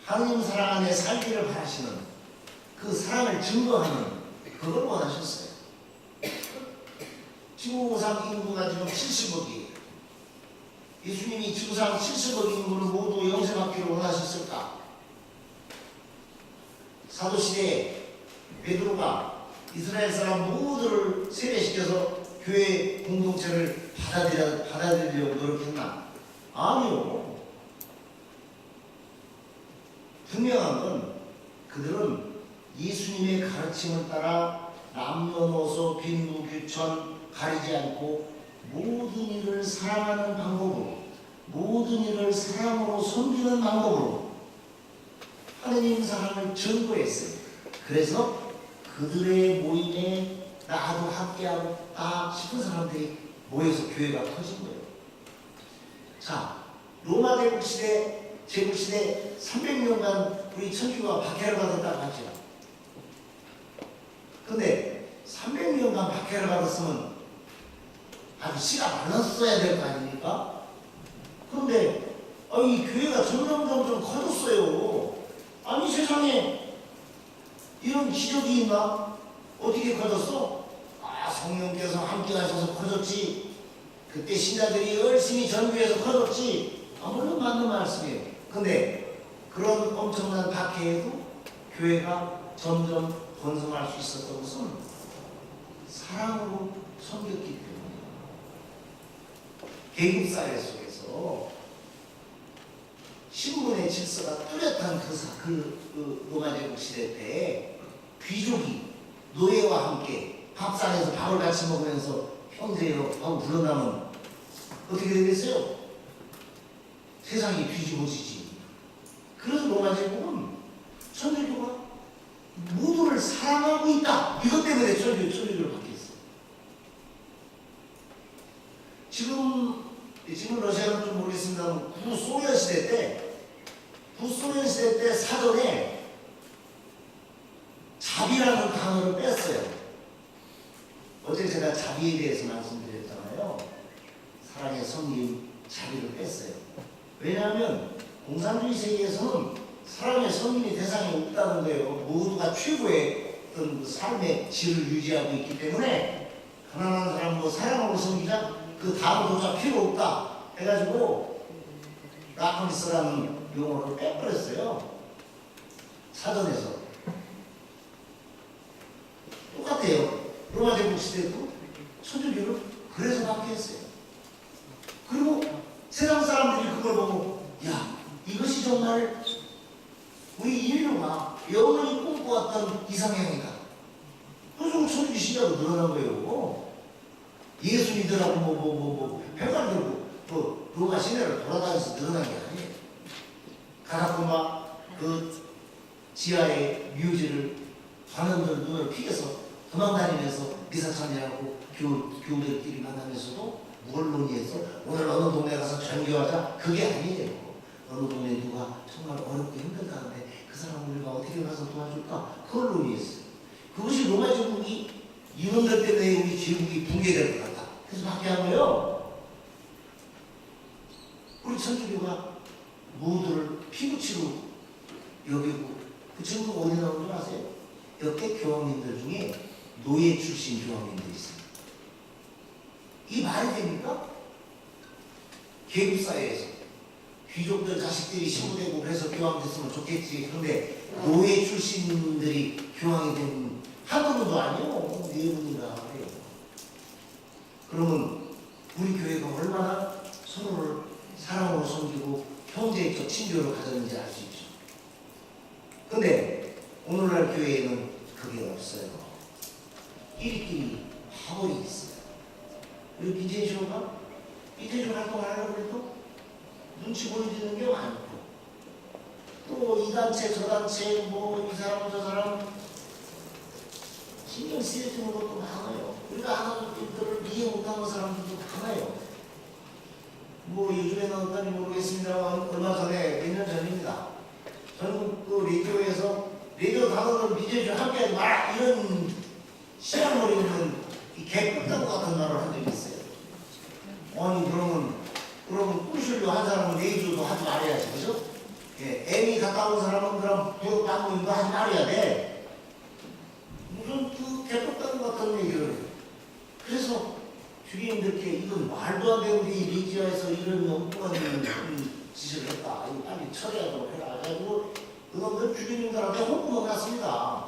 하느님 사랑 안에 살기를 바라시는 그 사랑을 증거하는 그걸 원하셨어요. 지구상 인구가 지금 70억이에요. 예수님이 지구상 70억 인구를 모두 영생받기를 원하셨을까? 사도시대에 베드로가 이스라엘 사람 모두를 세례시켜서 교회 공동체를 받아들이려고 노력했나? 아니요. 분명한 건 그들은 예수님의 가르침을 따라 남녀노소 빈부귀천 가리지 않고 모든 일을 사랑하는 방법으로 모든 일을 사랑으로 섬기는 방법으로 하느님 사랑을 증거했어요. 그래서 그들의 모임에 나도 함께하고 싶은 사람들이 모여서 교회가 터진 거예요. 자, 로마 제국시대 300년간 우리 천주교가 박해를 받았다고 하죠. 근데 300년간 박해를 받았으면 아주 씨가 많았어야 될 거 아닙니까? 그런데 이 교회가 점점 커졌어요. 아니 세상에 이런 기적이 있나? 어떻게 커졌어? 성령께서 함께 하셔서 커졌지. 그때 신자들이 열심히 전교해서 커졌지. 물론 맞는 말씀이에요. 근데 그런 엄청난 박해에도 교회가 점점 번성할 수 있었던 것은 사랑으로 섬겼기 때문이에요. 계급사회 속에서 신분의 질서가 뚜렷한 그 로마 제국 시대 때 귀족이 노예와 함께 밥상에서 밥을 같이 먹으면서 형제로 하고 불러나면 어떻게 되겠어요? 세상이 뒤집어지지. 그래서 로마 제국은 천주교가 모두를 사랑하고 있다. 이것 때문에 천주교를 받겠어요. 지금 러시아는 좀 모르겠습니다만 구소련 시대 때 사전에 자비라는 단어를 뺐어요. 어제 제가 자비에 대해서 말씀드렸잖아요. 사랑의 성님 자비를 뺐어요. 왜냐하면 공산주의 세계에서는 사랑의 성님이 대상이 없다는 거예요. 모두가 최고의 어떤 그 삶의 질을 유지하고 있기 때문에 가난한 사람 사랑으로 섬기자 그 다음조차 필요 없다 해가지고 라크리스라는 용어를 빼버렸어요. 사전에서. 똑같아요. 로마 제국 시대도 천주교를 그래서 박해했어요. 그리고 세상 사람들이 그걸 보고 야 이것이 정말 우리 인류가 영원히 꿈꿔왔던 이상향이다. 그래서 천주교 신자로 늘어난 거예요. 예수 믿으라고 별말 들고 로마 시내를 돌아다니면서 늘어난 게 아니에요. 가라쿠마 그 지하의 뮤지를 관원들 눈을 피해서 도망다니면서 미사 참여하고 교우들끼리 만나면서도 뭘 논의해서 오늘 어느 동네 가서 전교하자 그게 아니에요. 어느 동네 누가 정말 어렵고 힘들다는데 그 사람을 우리가 어떻게 가서 도와줄까? 그걸 논의했어요. 그것이 로마 제국이 이놈들 때문에 우리 제국이 붕괴될 것 같다. 그래서 박해한 거예요. 우리 천주교가 모두를 피부치로 여기고 그 증거가 어디 나오는 줄 아세요? 역대 교황님들 중에 노예 출신 교황님들이 있어요. 이 말이 됩니까? 계급사회에서 귀족들 자식들이 신부되고 그래서 교황 됐으면 좋겠지. 그런데 노예 출신들이 교황이 된 한두 분도 아니에요. 네 분인가 해요. 그러면 우리 교회가 얼마나 서로를 사랑으로 섬기고 형제적 친교를 가졌는지 알 수 있죠. 근데 오늘날 교회에는 그게 없어요. 끼리끼리 화벌이 있어요. 우리 빈센시오가 빈센시오 활동을 하려고 해도 눈치 보여주는 게 많고, 또 이 단체 저 단체 뭐 이 사람 저 사람 신경 쓰여주는 것도 많아요. 우리가 하나님들을 이해 못하는 사람들도 많아요. 뭐 요즘에는 어떤지 모르겠습니다만 얼마 전에 몇 년 전입니다. 저는 그 라디오에서 라디오 단어는 빈센시오 함께하지 마라 이런 시한머리 있는 이 개뿔다구 같은 말을 한 적이 있어요. 아니 그러면 꿀실로 한 사람은 레이저도 하지 말아야지, 그죠? 예, 애미 갔다 온 사람은 그럼 교육 받고 이거 하지 말아야 돼. 무슨 그 개뿔다구 같은 얘기를 해요. 그래서 주기님들께 이건 말도 안 되는 이 레이저에서 이런 엉뚱한 짓을 했다. 이거 빨리 처리하도록 해라. 그래가지고 그놈들 주기님들한테 홍보가 갔습니다.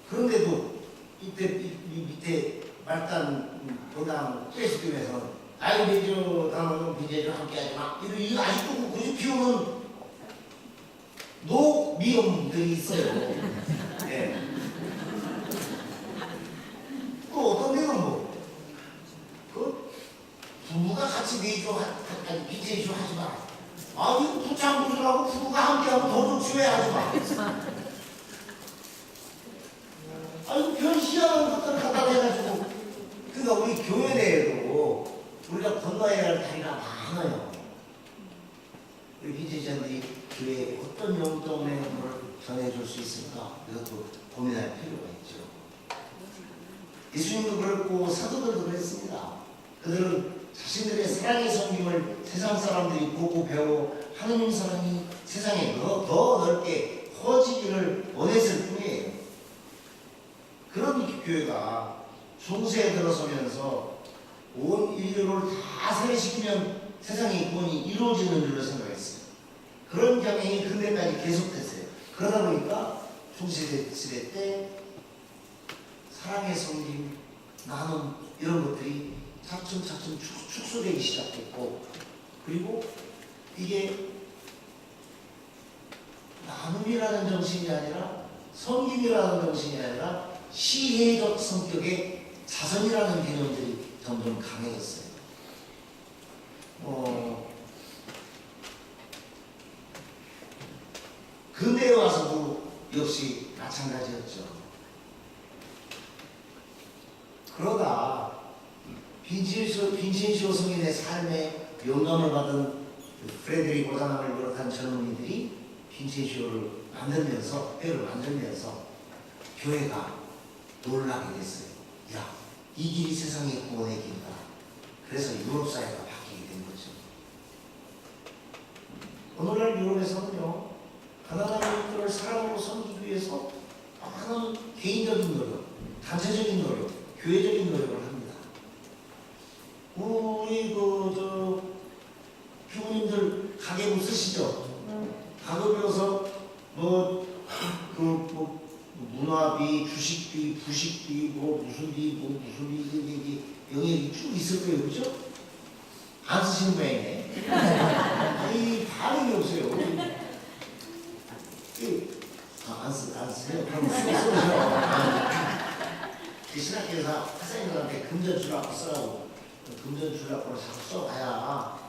그런데도 이때 밑에 말단 도당 페이스북에서는 아이 레이저 단어는 빈센시오 함께하지 마. 이거 아직도 굳이 피우는 노미엄들이 있어요. 예. 또 어떤 데는 그 부부가 같이 레이저 빈센시오 하지 마. 아 이거 부창부수라고 부부가 함께하면 더 좋지 왜 하지 마. 아이고 별 희한한 것들 갖다 대가지고. 그러니까 우리 교회 내에도 우리가 건너야 할 다리가 많아요. 우리 빈센시오들이 교회에 어떤 용도 때문에 그걸 전해줄 수 있을까? 이것도 고민할 필요가 있죠. 예수님도 그랬고 사도들도 그랬습니다. 그들은 자신들의 사랑의 섬김을 세상 사람들이 보고 배워 하느님 사랑이 세상에 더 넓게 퍼지기를 원했을 뿐이에요. 그런 교회가 중세에 들어서면서 온 인류를 다 세례시키면 세상의 구원이 이루어지는 줄로 생각했어요. 그런 경향이 근대까지 계속됐어요. 그러다 보니까 중세시대 때 사랑의 섬김, 나눔 이런 것들이 차츰차츰 축소되기 시작했고, 그리고 이게 나눔이라는 정신이 아니라 섬김이라는 정신이 아니라 시혜적 성격의 자선이라는 개념들이 점점 강해졌어요. 근대에 와서도 역시 마찬가지였죠. 그러다 빈센시오 성인의 삶에 영감을 받은 프레드릭 오다나를 비롯한 젊은이들이 빈센시오를 만들면서, 회를 만들면서 교회가 놀라게 됐어요. 야, 이 길이 세상의 구원의 길이다. 그래서 유럽 사회가 바뀌게 된 거죠. 오늘날 유럽에서는요, 가난한 이들을 사랑으로 섬기기 위해서 많은 개인적인 노력, 단체적인 노력, 교회적인 노력을 합니다. 우리 교우님들 가계부 쓰시죠? 가계부에서 문화비, 주식비, 부식비, 무슨 비, 영역이 쭉 있을 거예요, 그죠? 안 쓰시는 모양이네. 이 반응이 없어요. 안 쓰세요? 그럼 쓰셔. 신학교에서 학생들한테 금전 주라고 쓰라고, 금전 주라고 자꾸 써봐야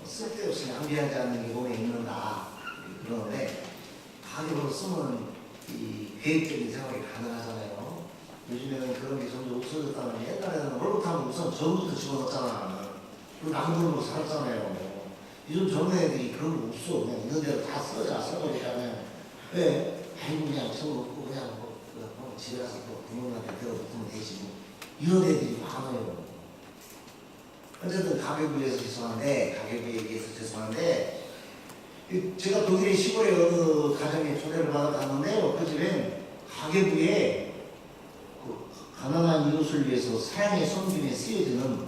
쓸데없이 낭비하지 않는 게 몸에 있는다. 그러는데 가격으로 쓰면 이 계획적인 생활이 가능하잖아요. 요즘에는 그런 게 점점 없어졌다는 게, 옛날에는 월급하면 우선 전부터 집어넣었잖아. 그리고 남들로 살았잖아요. 요즘 젊은 애들이 그런 거 없어. 그냥 있는 대로 다 써버리니까 그냥. 왜? 아이고 그냥 써놓고 그냥 집에 가서 또 부모님한테 들어붙으면 되지 뭐. 이런 애들이 많아요. 어쨌든 가계부에서 죄송한데 제가 독일의 시골의 어느 가정에 초대를 받아 갔는데요. 그 집엔 가계부에 가난한 이웃을 위해서 사랑의 섬김에 쓰여지는,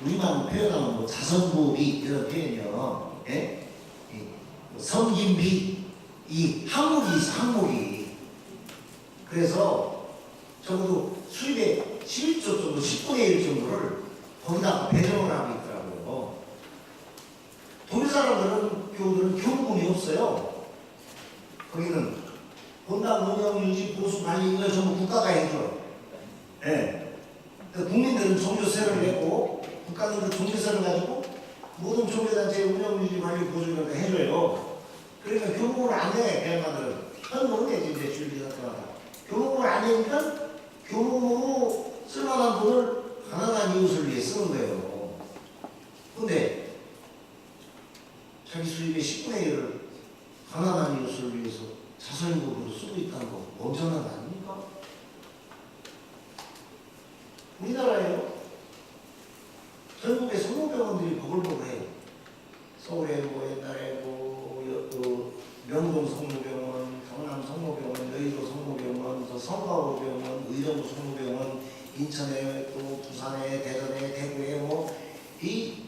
우리만 표현하면 자선부비 이런 표현이요. 예? 섬김비, 이 항목이 있어, 항목이. 그래서 적어도 수입의 11조 정도, 10분의 1 정도를 거기다가 배정을 하고 있더라고요. 독일 사람들은 교우들은 교무금이 없어요. 거기는 본당 운영 유지 보수 관리 이걸 전부 국가가 해줘요. 예. 국민들은 종교세를 내고 국가는 그 종교세를 가지고 모든 종교단체의 운영 유지 관리 보수 이런 거 해줘요. 그러니까 교무금을 안 내. 대학가들은 현금은 내지 이제 주일기사 때마다 교무금을 안 내니까 교무금으로 쓸만한 돈을 가난한 이웃을 위해 쓰는 거예요. 근데 자기 수입의 10분의 1을 가난한 이웃을 위해서 자선임금으로 쓰고 있다는 거 엄청난 거 아닙니까? 우리나라에요. 전국의 성모병원들이 버글버글해요. 서울에 뭐 옛날에 명동 성모병원, 경남 성모병원, 여의도 성모병원, 또 성가호병원, 의정부 성모병원, 인천에 또 부산에 대전에 대구에 이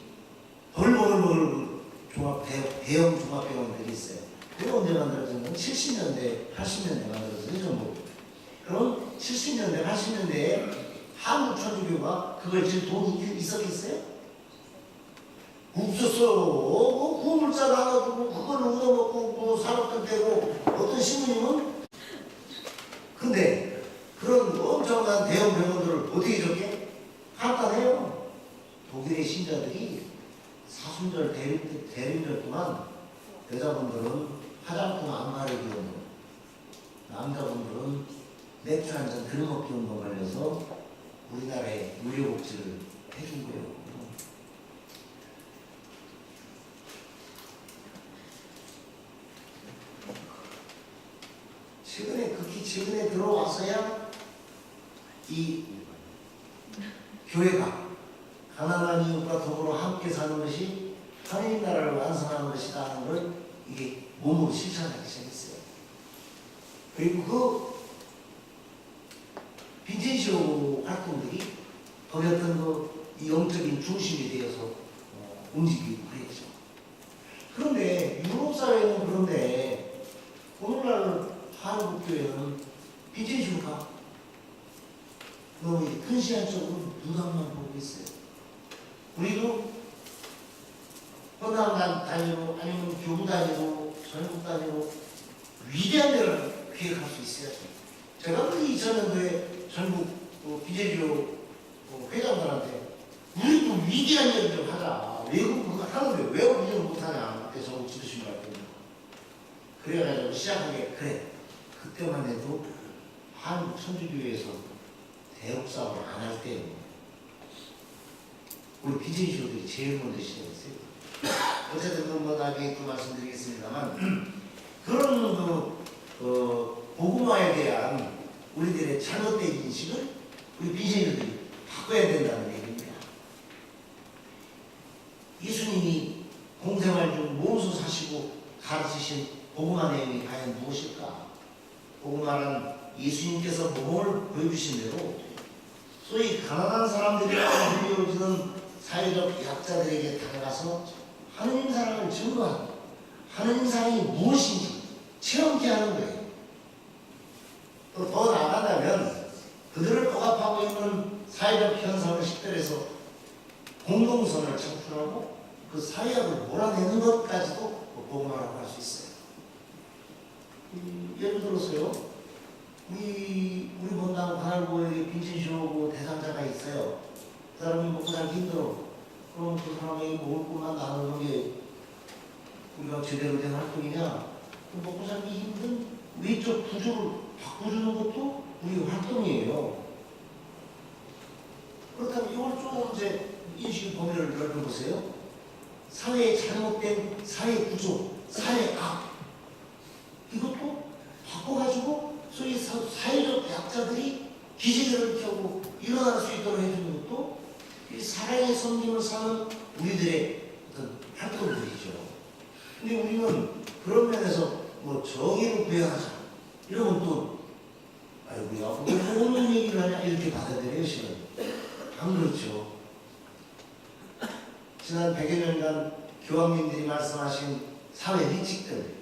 버글버글 대형 종합병원들이 있어요. 그게 언제 만들어졌냐면 70년대, 80년대 만들어졌어요, 전부. 그럼 70년대, 80년대에 한국 천주교가 그걸 질 돈이 있었겠어요? 없었어. 구물자 나눠주고 그걸 얻어먹고 산업들 되고 어떤 신부님은 근데 그런 엄청난 대형 병원들을 어떻게 저렇게 간단해요. 독일의 신자들이 사순절 대림절 동안 여자분들은 화장품 안 바르기 운동, 남자분들은 맥주 한잔 들먹기 운동 걸려서 우리나라에 의료복지를 해준 거예요. 극히 최근에 들어와서야 이 교회가 가난한 이웃과 더불어 함께 사는 것이 하나님 나라를 완성하는 것이다 하는 걸 이게 몸으로 실천하기 시작했어요. 그리고 그 빈센시오 활동들이 거기 어떤 이 영적인 중심이 되어서 움직이고 그랬죠. 그런데 유럽 사회는 그런데 오늘날 한국 교회는 빈센시오가 너무 근시안적으로 부담만 보고 있어요. 우리도 헌당 다니고 아니면 교부 다니고 전국 다니고 위대한 데를 기획할 수 있어야죠. 제가 그 2000년도에 전국 비제리오 회장들한테 우리도 위대한 일을 좀 하자. 외국 그거 하는데 왜 우리는 못하냐. 그때 저거 지도신 거 같거든요. 그래가지고 시작하게 그래. 그때만 해도 한국 천주교회에서 대역 사업을 안 할 때요. 우리 비제리오들이 제일 먼저 시작했어요. 어쨌든 뭐 나중에 또 말씀드리겠습니다만 그런 복음화에 대한 우리들의 잘못된 인식을 우리 비제리오들이 바꿔야 된다는 얘기입니다. 예수님이 공생활 중 몸소 사시고 가르치신 복음화 내용이 과연 무엇일까? 복음화는 예수님께서 모범을 보여주신 대로 소위 가난한 사람들이라고 불리워지는 사회적 약자들에게 다가가서 하느님 사랑을 증거하고 하느님 사랑이 무엇인지 체험케 하는 거예요. 또 더 나아가면 그들을 억압하고 있는 사회적 현상을 식별해서 공동선을 창출하고 그 사회학을 몰아내는 것까지도 복음화라고 할 수 있어요. 예를 들어서요, 우리 본당 관할구에 빈센시오 대상자가 있어요. 그 사람이 먹고 살기 힘들어. 그럼 그 사람이 먹을 것만 나누는 게 우리가 제대로 된 활동이냐? 먹고 살기 힘든 외적 구조를 바꿔주는 것도 우리 활동이에요. 그렇다면 이걸 좀 이제 인식 범위를 넓혀보세요. 사회의 잘못된 사회 구조, 사회 악 이것도 바꿔가지고 소위 사회적 약자들이 기지개를 켜고 일어날 수 있도록 해주는 것도 이 사랑의 섬김을 사는 우리들의 어떤 활동들이죠. 근데 우리는 그런 면에서 뭐 정의를 구현하자 이러면 또 아이고야 왜 오는 얘기를 하냐 이렇게 받아들여요. 실은 안 그렇죠. 지난 100여 년간 교황님들이 말씀하신 사회 해칙들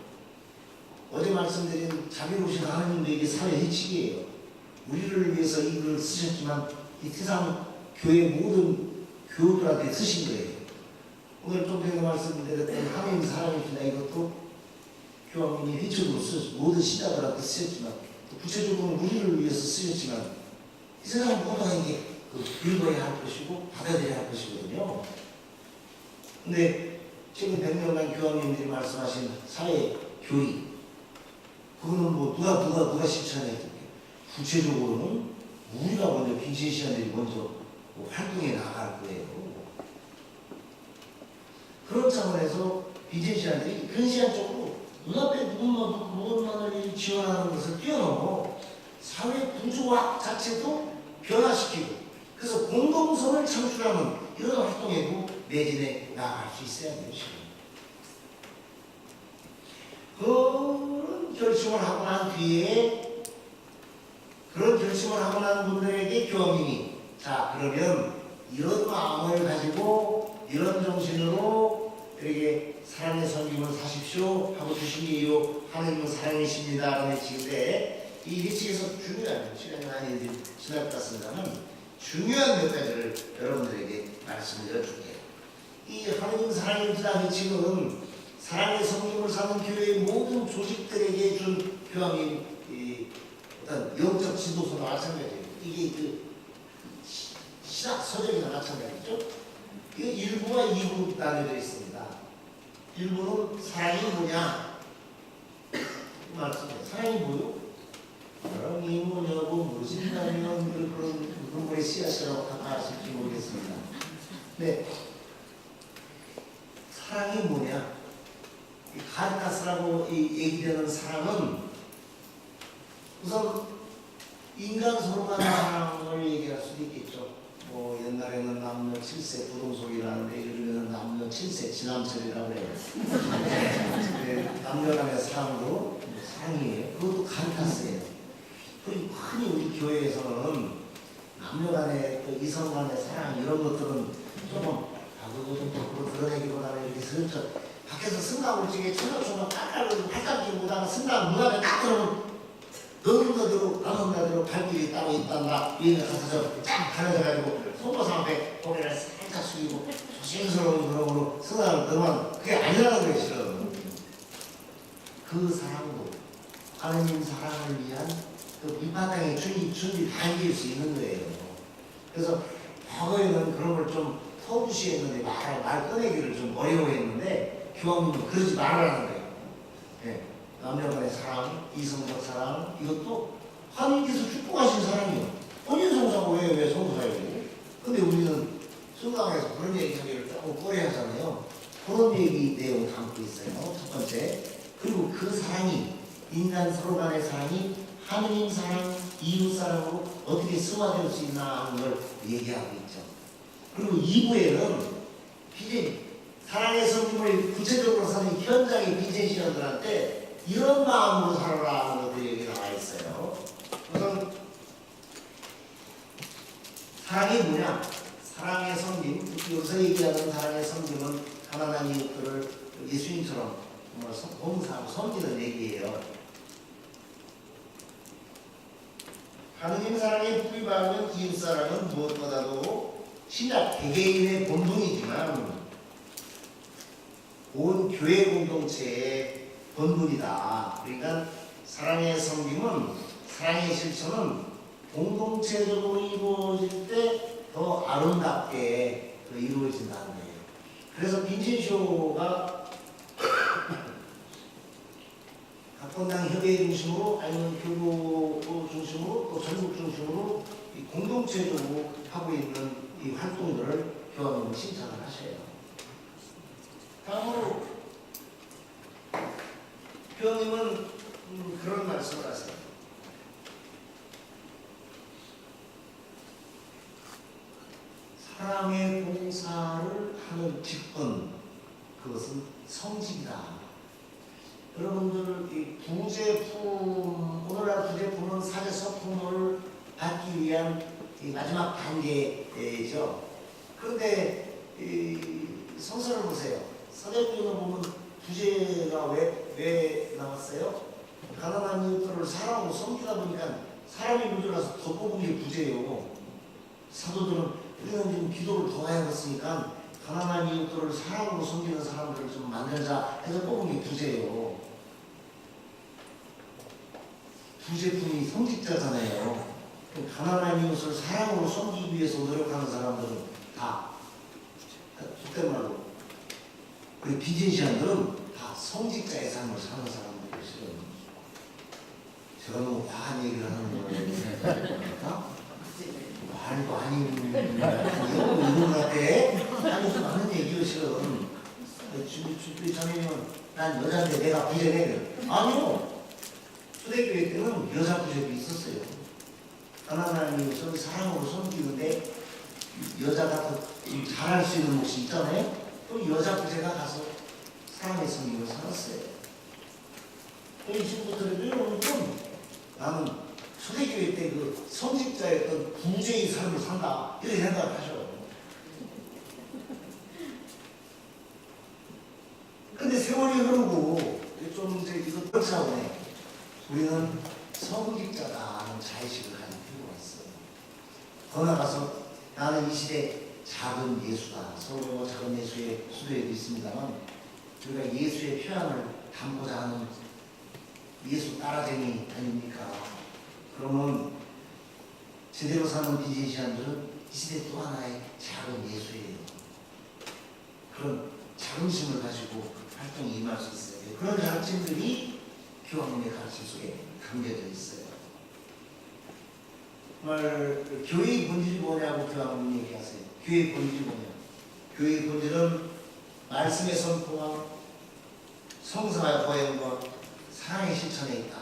어제 말씀드린 자비로우신 하나님도 이게 사회 해칙이에요. 우리를 위해서 이 글을 쓰셨지만 이 세상 교회 모든 교우들한테 쓰신 거예요. 오늘 좀 전에 말씀드렸던 하나님 사랑입니다. 이것도 교황님이 회적으로 쓰셨고 모든 신자들한테 쓰였지만 구체적으로 우리를 위해서 쓰였지만 이 세상 모두에게 읽어야 할 것이고 받아들여야 할 것이거든요. 근데 지금 100년간 교황님들이 말씀하신 사회 교리 그거는 뭐 누가 실천해야 될게 구체적으로는 우리가 먼저 빈신시간들이 먼저 활동해 나갈 거예요. 그런 차원에서 빈신시간들이 근시안적으로 눈앞에 무엇만을 지원하는 것을 뛰어넘어 사회 구조학 자체도 변화시키고 그래서 공동성을 창출하는 이런 활동에도 매진해 나갈 수 있어야 되는 시간입니다. 그런 결심을 하고 난 뒤에 그런 결심을 하고 난 분들에게 교황님이 자 그러면 이런 마음을 가지고 이런 정신으로 이렇게 사랑의 섬김을 사십시오 하고 주신 게 이 하나님은 사랑이십니다 라는 외치인데 이 외치에서 중요한 시간이 많이 지날 것 같습니다만 중요한 몇 가지를 여러분들에게 말씀을 드려줄게요. 이 하나님 사랑입니다 외치는 사랑의 섬김을 사는 교회의 모든 조직들에게 준 교황의 어떤 영적 지도서나 마찬가지예요. 이게 그 신학 서적이나 마찬가지죠. 이 1부와 2부 나뉘어져 있습니다. 1부는 사랑이 뭐냐? 말씀이에요. 사랑이 뭐요? 사랑이 뭐냐고 무엇인가면 그런 거에 씨앗이라고 답하실지 모르겠습니다. 네, 사랑이 뭐냐? 이 카리타스라고 얘기되는 사랑은 우선 인간 서로 간의 사랑을 얘기할 수도 있겠죠. 뭐 옛날에는 남녀 7세 부동속이라는데 요즘에는 남녀 7세 지남철이라고 해요. 네, 남녀 간의 사랑도 사랑이에요. 그것도 카리타스예요. 그리고 흔히 우리 교회에서는 남녀 간의 그 이성 간의 사랑 이런 것들은 조금 그거 좀 밖으로 드러내기보다는 이렇게 슬쩍 밖에서 승강을 중에 초등학교만 깔깔거리고 팔딱지 못하는 승강 문안에 딱 들어오면 너는 너대로 나는 나대로 발길이 따로 있단다 위에 가서 쫙 가려져가지고 손보상 앞에 고개를 살짝 숙이고 조심스러운 그러므로 승강을 들어만 그게 아니라는 거예요. 실은 그 사랑도 하나님 사랑을 위한 그 밑바탕에 준비 당길 수 있는 거예요. 그래서 과거에는 그런 걸 좀 터부시했는데 말 꺼내기를 좀 어려워했는데 교황님은 그러지 말라는 거예요. 네. 남녀 간의 사랑, 이성적 사랑 이것도 하나님께서 축복하신 사랑이에요. 본인 성사고 왜 성사해요? 근데 우리는 순강에서 그런 얘기하기를 조금 꺼려하잖아요. 그런 얘기 내용 담고 있어요. 첫 번째. 그리고 그 사랑이 인간 서로 간의 사랑이 하느님 사랑, 이웃 사랑으로 어떻게 승화될 수 있나 하는 걸 얘기하고 있죠. 그리고 2부에는 사랑의 섬김을 구체적으로 사는 현장의 비제시원들한테 이런 마음으로 살아라 하는 것들이 여기 나와 있어요. 우선 사랑이 뭐냐? 사랑의 섬김, 특히 여기서 얘기하는 사랑의 섬김은 가난한 이웃들을 예수님처럼 정말 봉사하고 섬기는 얘기예요. 하느님 사랑에 뿌리박은 이웃 사랑은 무엇보다도 신약 개개인의 본분이지만 온 교회 공동체의 본분이다. 그러니까 사랑의 섬김은 사랑의 실천은 공동체적으로 이루어질 때 더 아름답게 이루어진다는 거예요. 그래서 빈신쇼가 각 본당 협의회 중심으로 아니면 교구 중심으로 또 전국 중심으로 공동체적으로 하고 있는 이 활동들을 교황님은 칭찬을 하셔요. 다음으로 교황님은 그런 말씀을 하세요. 사랑의 봉사를 하는 직분, 그것은 성직이다. 여러분들 이 부제품, 오늘날 부제품은 사제 서품을 받기 위한 이 마지막 단계죠. 그런데 이 성서를 보세요. 사제부에 보면 부제가 왜 나왔어요? 가난한 이웃들을 사랑하고 섬기다 보니까 사람이 모자라서 더 뽑은 게 부제예요. 사도들은 우리는 지금 기도를 더 해야겠으니까 가난한 이웃들을 사랑으로 섬기는 사람들을 좀 만들자 해서 뽑은 게 부제예요. 부제품이 성직자잖아요. 가난한 이웃을 사랑으로 섬기기 위해서 노력하는 사람들은 다 속된 말로 우리 비진시안들은 다 성직자의 삶을 사는 사람들이시거든요. 제가 너무 과한 얘기를 하는 거예요. 말도 아닌 이런 것 같아. 아니 좀 맞는 얘기요 실은. 준비 전에는 난 여자인데 내가 부제네. 아니요. 초대교회 때는 여자 부제도 있었어요. 가난한 이웃을 사랑으로 섬기는데 여자가 더 잘할 수 있는 몫이 있잖아요. 또 여자 부제가 가서 사랑의 섬김을 살았어요. 이 친구들이 오늘은 나는 초대교회 때 그 성직자였던 부제의 삶을 산다 이렇게 생각을 하셔. 근데 세월이 흐르고 좀 이제 이거 차원에 우리는 성직자다는 자의식을 가질 필요가 있어요. 더 나가서 나는 이 시대 작은 예수다. 서울의 작은 예수의 수도에도 있습니다만 우리가 예수의 표현을 담고자 하는 예수 따라쟁이 아닙니까? 그러면 제대로 사는 비제시안들은 이 시대 또 하나의 작은 예수예요. 그런 자긍심을 가지고 활동에 임할 수 있어요. 그런 가르침들이 교황님의 가르침 속에 담겨져 있어요. 정말 교회의 본질이 뭐냐고 교황님이 얘기하세요. 교회의 본질이 뭐냐? 교회의 본질은 말씀의 선포와 성사의 거행과 사랑의 실천에 있다.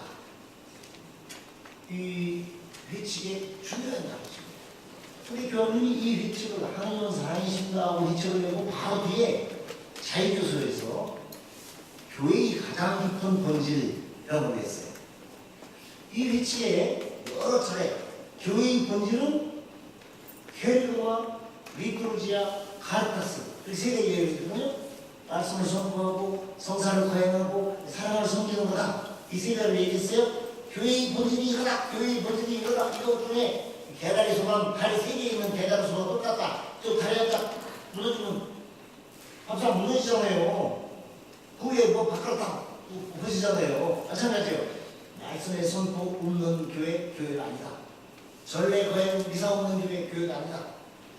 이 회칙의 중요한 장치입니다. 근데 교황님이 이 회칙을 하나님은 사랑이신다 하고 회칙을 내고 바로 뒤에 자유교서에서 교회의 가장 깊은 본질이라고 했어요. 이 회칙에 여러 차례 교회의 본질은 헬과 리투르지아, 카리타스 이 세 개의 예언이거든요. 말씀을 선포하고 성사를 거행하고 사랑을 섬기는 거다. 이 세 가지를 얘기했어요. 교회의 본질이 이거다. 교회의 본질이 이거다. 이것 중에 대가리 소감, 다리 세 개 있는 대가리 소감 똑같다. 또 다리가 딱 무너지면 항상 무너지잖아요. 그 위에 뭐 바깥으로 딱 부서지잖아요. 마찬가지예요. 말씀의 선포 없는 교회, 교회가 아니다. 전례 거행 미사 없는 교회, 교회가 아니다.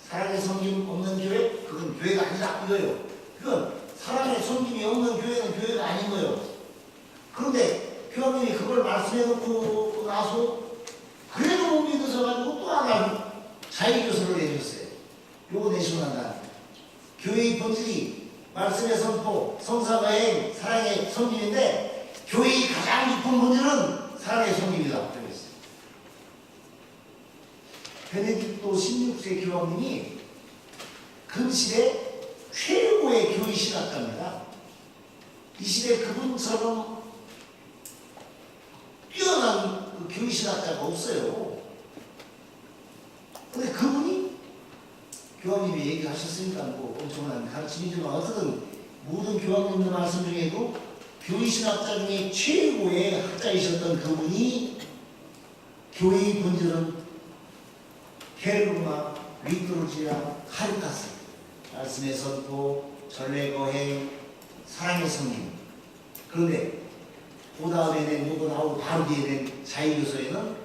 사랑의 섬김 없는 교회, 그건 교회가 아니다. 이거예요. 그건 사랑의 섬김이 없는 교회는 교회가 아닌 거예요. 그런데 교황님이 그걸 말씀해놓고 나서 그래도 못 믿으셔가지고 또 하나 자유교서를 내주셨어요. 요거 내시고 난 다음에 교회의 본질이 말씀의 선포, 성사거행, 사랑의 섬김인데 교회의 가장 깊은 본질은 사랑의 섬김이다. 그러고 있어요. 베네딕토 16세 교황님이 근시대 최고의 교회 신학자입니다. 이 시대 그분처럼 뛰어난 그 교회 신학자가 없어요. 근데 그분이 교황님이 얘기하셨으니까 뭐 엄청난 가르침이지만 어쨌든 모든 교황님들 말씀 중에도 교회 신학자 중에 최고의 학자이셨던 그분이 교회의 본질은 케르마, 리투르지아, 카리타스 말씀의 선포, 전례 거행, 사랑의 섬김. 그런데 그 다음에 낸 요거 나오고 바로 뒤에 낸 자유교서에는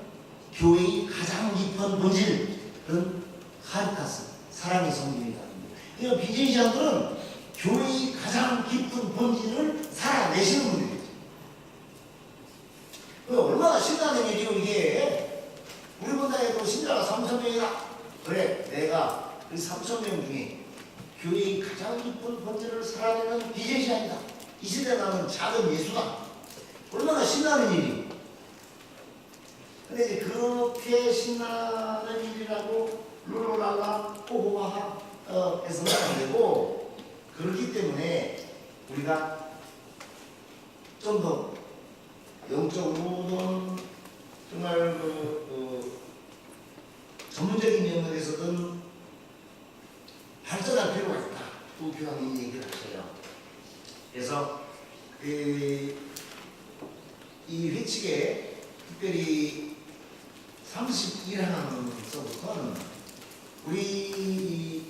교회의 가장 깊은 본질은 카리타스, 사랑의 섬김이다. 그러니까 비제시안들은 교회의 가장 깊은 본질을 살아내시는 분들이죠. 얼마나 신나는 일이요 이게. 우리 본당에도 신자가 3,000명이다. 그래, 내가 그 3,000명 중에 교회의 가장 깊은 본질을 살아내는 비제시안이다. 이 시대 나는 작은 예수다. 얼마나 신나는 일이. 근데 이제 그렇게 신나는 일이라고 룰루랄라 호호하하 해서는 안 되고, 그렇기 때문에 우리가 좀 더 영적으로는 정말 전문적인 면에서든 발전할 필요가 있다. 또 교황님이 얘기를 하셔요. 그래서 이 회칙에 특별히 31항서부터는 우리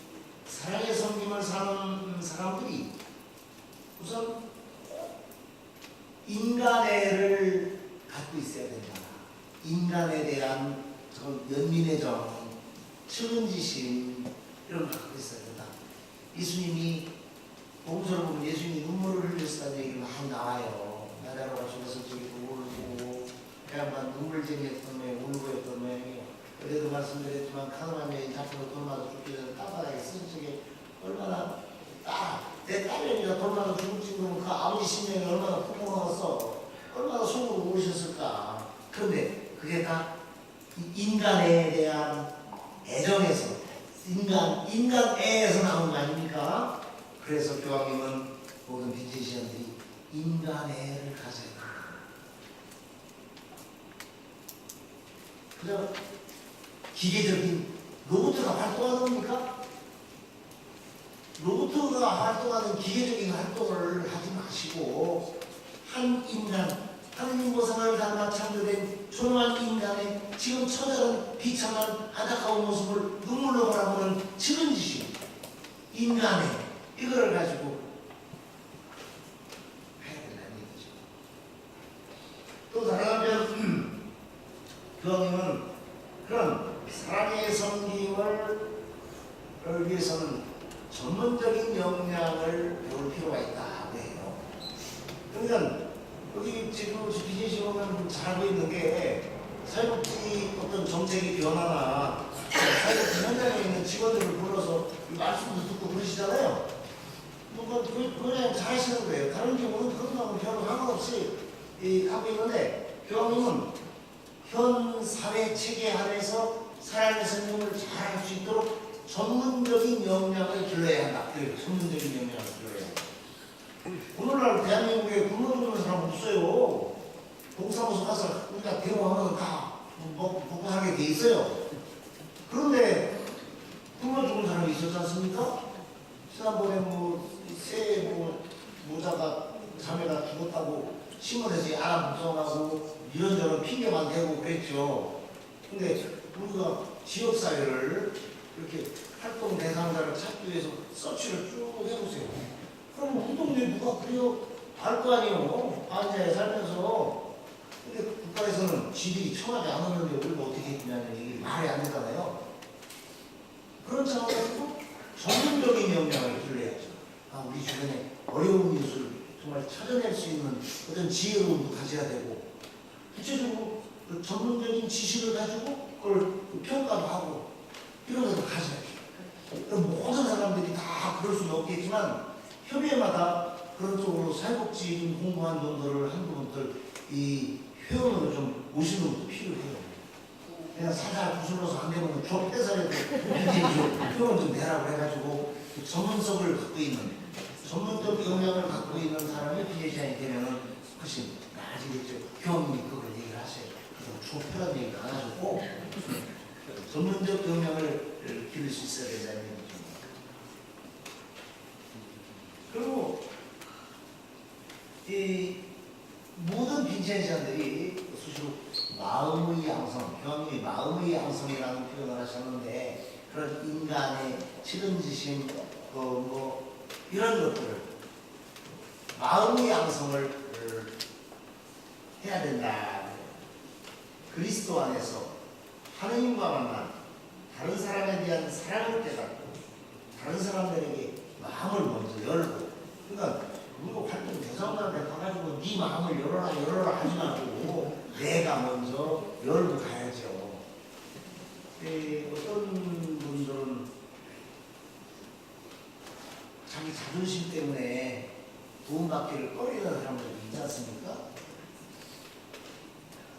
사랑의 섬김을 사는 인간에 대한 연민의 정, 측은지심 이런 걸 갖고 있어야 된다. 예수님이 복음서를 보면 예수님이 눈물을 흘렸다는 얘기 많이 나와요. 나자로가 죽어서 저기 울고 그야만 눈물쟁이였던 모양, 울고였던 모양이에요. 그래도 말씀드렸지만 카나안 여인 잡혀서 돌마다 죽기 전에 땅바닥에 쓴 적에 얼마나 내 딸이니까 돌마다 죽을 지금 그 아버지 심령이 얼마나 풍성하겠어. 얼마나 속으로 울으셨을까. 그런데 그게 다 인간에 대한 애정에서 인간애에서 나온 거 아닙니까? 그래서 교황님은 모든 빈티지언들이 인간애를 가져야 됩니다. 그냥 기계적인 로봇가 활동하는 겁니까? 로봇가 활동하는 기계적인 활동을 하지 마시고 한 인간, 하느님 모성을 닮아 창조된 존엄한 인간의 지금 처절한 비참한 안타까운 모습을 눈물로 바라보는 측은지심, 인간의 이거를 가지고 해야 된다는 얘기죠. 또 다른 한편 교황님은 그런 사랑의 섬김을 위해서는 전문적인 역량을 배울 필요가 있다고 해요. 그러니까 여기 지금 비제시 보면 잘 알고 있는 게 사회복지 어떤 정책의 변화나 사회복지 현장에 있는 직원들을 불러서 말씀도 듣고 그러시잖아요. 그냥 잘 하시는 거예요. 다른 경우는 그런 거하고 별로 상관없이 하고 있는데 교황님은 현 사회 체계 안에서 사랑의 성공을 잘 할 수 있도록 전문적인 역량을 길러야 한다. 전문적인 역량을 길러야 한다. 오늘날 대한민국에 굶어 죽는 사람 없어요. 동사무소 가서 우리가 대모하면 다 먹고 하게 돼 있어요. 그런데 굶어 죽은 사람이 있었지 않습니까? 지난번에 새 모자가 자매가 죽었다고 신문에서 알아보정하고 이런저런 핑계만 대고 그랬죠. 근데 우리가 지역사회를 이렇게 활동 대상자를 찾기 위해서 서치를 쭉 해보세요. 그럼 그 동네 누가 그래요? 알 거 아니에요. 반자에 살면서. 근데 국가에서는 지들이 청하지 않았는데 우리가 어떻게 했냐는 얘기 말이 안 되잖아요. 그런 상황에서 전문적인 역량을 길러야죠. 우리 주변에 어려운 이웃을 정말 찾아낼 수 있는 어떤 지혜로움도 가져야 되고, 구체적으로 그 전문적인 지식을 가지고 그걸 평가도 하고 이런 것도 가져야죠. 모든 사람들이 다 그럴 수는 없겠지만 협의회마다 그런 쪽으로 사회복지 공부한 분들을 한두 분들 이 회원으로 좀 모시는 것도 필요해요. 그냥 살살 구슬러서 안 되면 좁 떼서라도 회원 좀 내라고 해가지고 전문성을 갖고 있는 전문적 역량을 갖고 있는 사람이 비제시안이 되면은 훨씬 나아지겠죠. 교황님이 그걸 얘기를 하세요. 좁혀라는 얘기를 안 하셨고 전문적 역량을 기를 수 있어야 된다는 얘기죠. 그리고 이 모든 빈첸시안들이 수시로 마음의 양성, 교황님이 마음의 양성이라는 표현을 하셨는데 그런 인간의 측은지심, 이런 것들을 마음의 양성을 해야 된다. 그리스도 안에서 하느님과 만나 다른 사람에 대한 사랑을 깨닫고 다른 사람들에게 마음을 먼저 열고, 그러니까 우리가 활동 대상자한테 가가지고 네 마음을 열어라 하지 말고 내가 먼저 열고 가야죠. 어떤 분들은 자기 자존심 때문에 도움받기를 꺼리는 사람들이 있지 않습니까?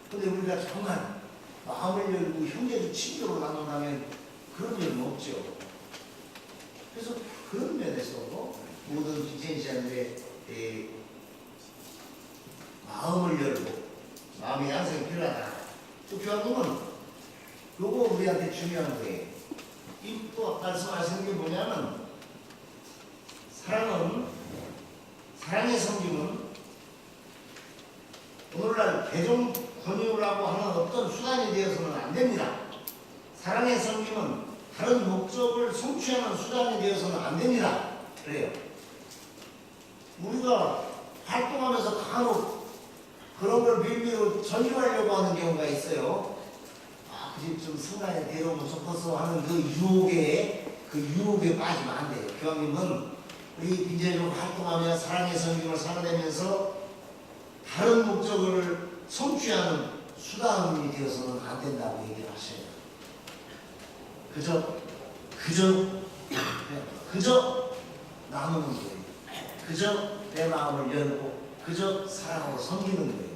근데 우리가 정말 마음을 열고 형제적 친교로 나눈다면 그런 일은 없죠. 그래서 그런 면에서 모든 빈첸시안들의 마음을 열고 마음의 양성이 필요하다. 또 교황님은 요거 우리한테 중요한 거예요. 또 말씀하시는 게 뭐냐면 사랑의 섬김은 오늘날 개종 권유라고 하는 어떤 수단이 되어서는 안 됩니다. 사랑의 섬김은 다른 목적을 성취하는 수단이 되어서는 안 됩니다. 그래요. 우리가 활동하면서 간혹 그런 걸 빌미로 전유하려고 하는 경우가 있어요. 아, 그 집 좀 성당에 데려오면 좋겠어 하는 그 유혹에 빠지면 안 돼요. 교황님은 우리 빈재적으로 활동하며 사랑의 성경을 살아내면서 다른 목적을 성취하는 수단이 되어서는 안 된다고 얘기를 하셔요. 그저 나누는 거예요. 그저 내 마음을 열고 그저 사랑으로 섬기는 거예요.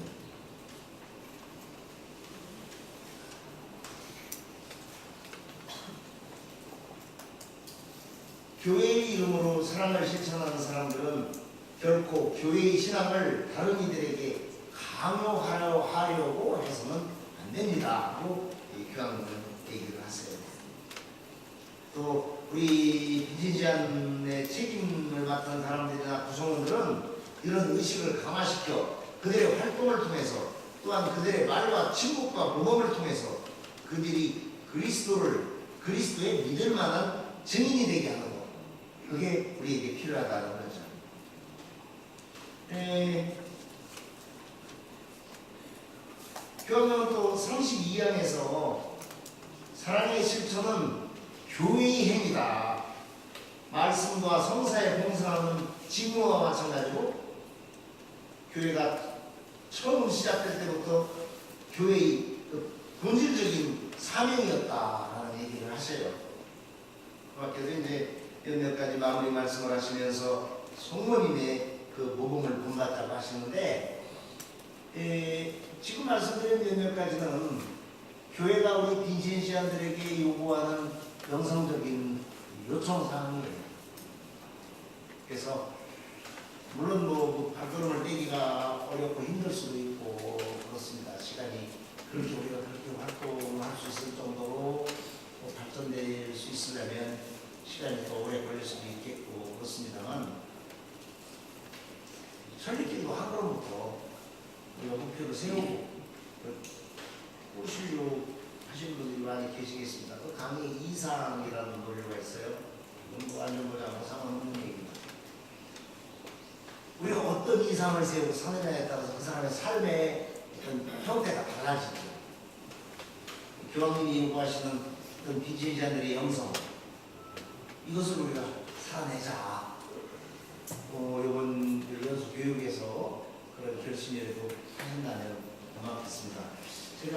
교회의 이름으로 사랑을 실천하는 사람들은 결코 교회의 신앙을 다른 이들에게 강요하려고 해서는 안 됩니다. 하고 교황님은 얘기를 하세요. 또 우리 빈진시안의 책임을 맡은 사람들이나 구성원들은 이런 의식을 강화시켜 그들의 활동을 통해서 또한 그들의 말과 침묵과 모범을 통해서 그들이 그리스도의 믿을 만한 증인이 되게 하는 것. 그게 우리에게 필요하다는 거죠. 교황은 또 32항에서 사랑의 실천은 교회의 행위다. 말씀과 성사에 봉사하는 직무와 마찬가지로 교회가 처음 시작될 때부터 교회의 본질적인 사명이었다라는 얘기를 하셔요. 그 밖에도 이제 몇 가지 마무리 말씀을 하시면서 성모님의 그 모범을 본받다고 하시는데 지금 말씀드린 몇 가지는 교회가 우리 빈신시안들에게 요구하는 영성적인 요청사항이에요. 그래서 물론 뭐 발걸음을 떼기가 어렵고 힘들 수도 있고 그렇습니다. 시간이 그렇게 우리가 그렇게 활동할 수 있을 정도로 발전될 수 있으려면 시간이 더 오래 걸릴 수도 있겠고 그렇습니다만 설립기도 한 걸음부터 우리가 목표를 세우고 꾸시려고 하시는 분들이 많이 계시겠습니다. 또 강의 이상이라는 노래가 있어요. 안전보장하고 상관없는 얘기입니다. 우리가 어떤 이상을 세우고 사느냐에 따라서 그 사람의 삶의 어떤 형태가 달라지죠. 교황님이 요구하시는 어떤 빈신시안들의 영성 이것을 우리가 살아내자. 이번 연수 교육에서 그런 결심이라도 하신다면 고맙겠습니다. 제가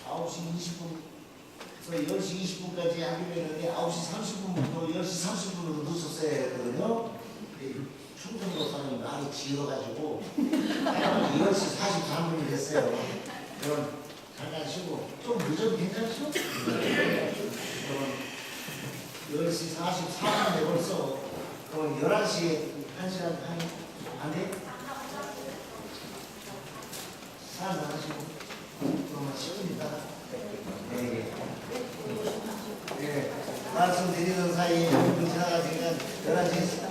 9시 20분, 10시 20분까지 하기로 했는데 9시 30분부터 10시 30분으로 늦었어야 했거든요. 충청도 사람이 말이 길어가지고 10시 43분이 됐어요. 그럼 잠깐 쉬고 좀 늦어도 괜찮죠? 10시 44분인데 벌써 그럼 11시에 1시간 안 돼? 사람 나가시고 그러면 10분 있다가 네. 말씀드리는 사이에 5분 지나가니까 11시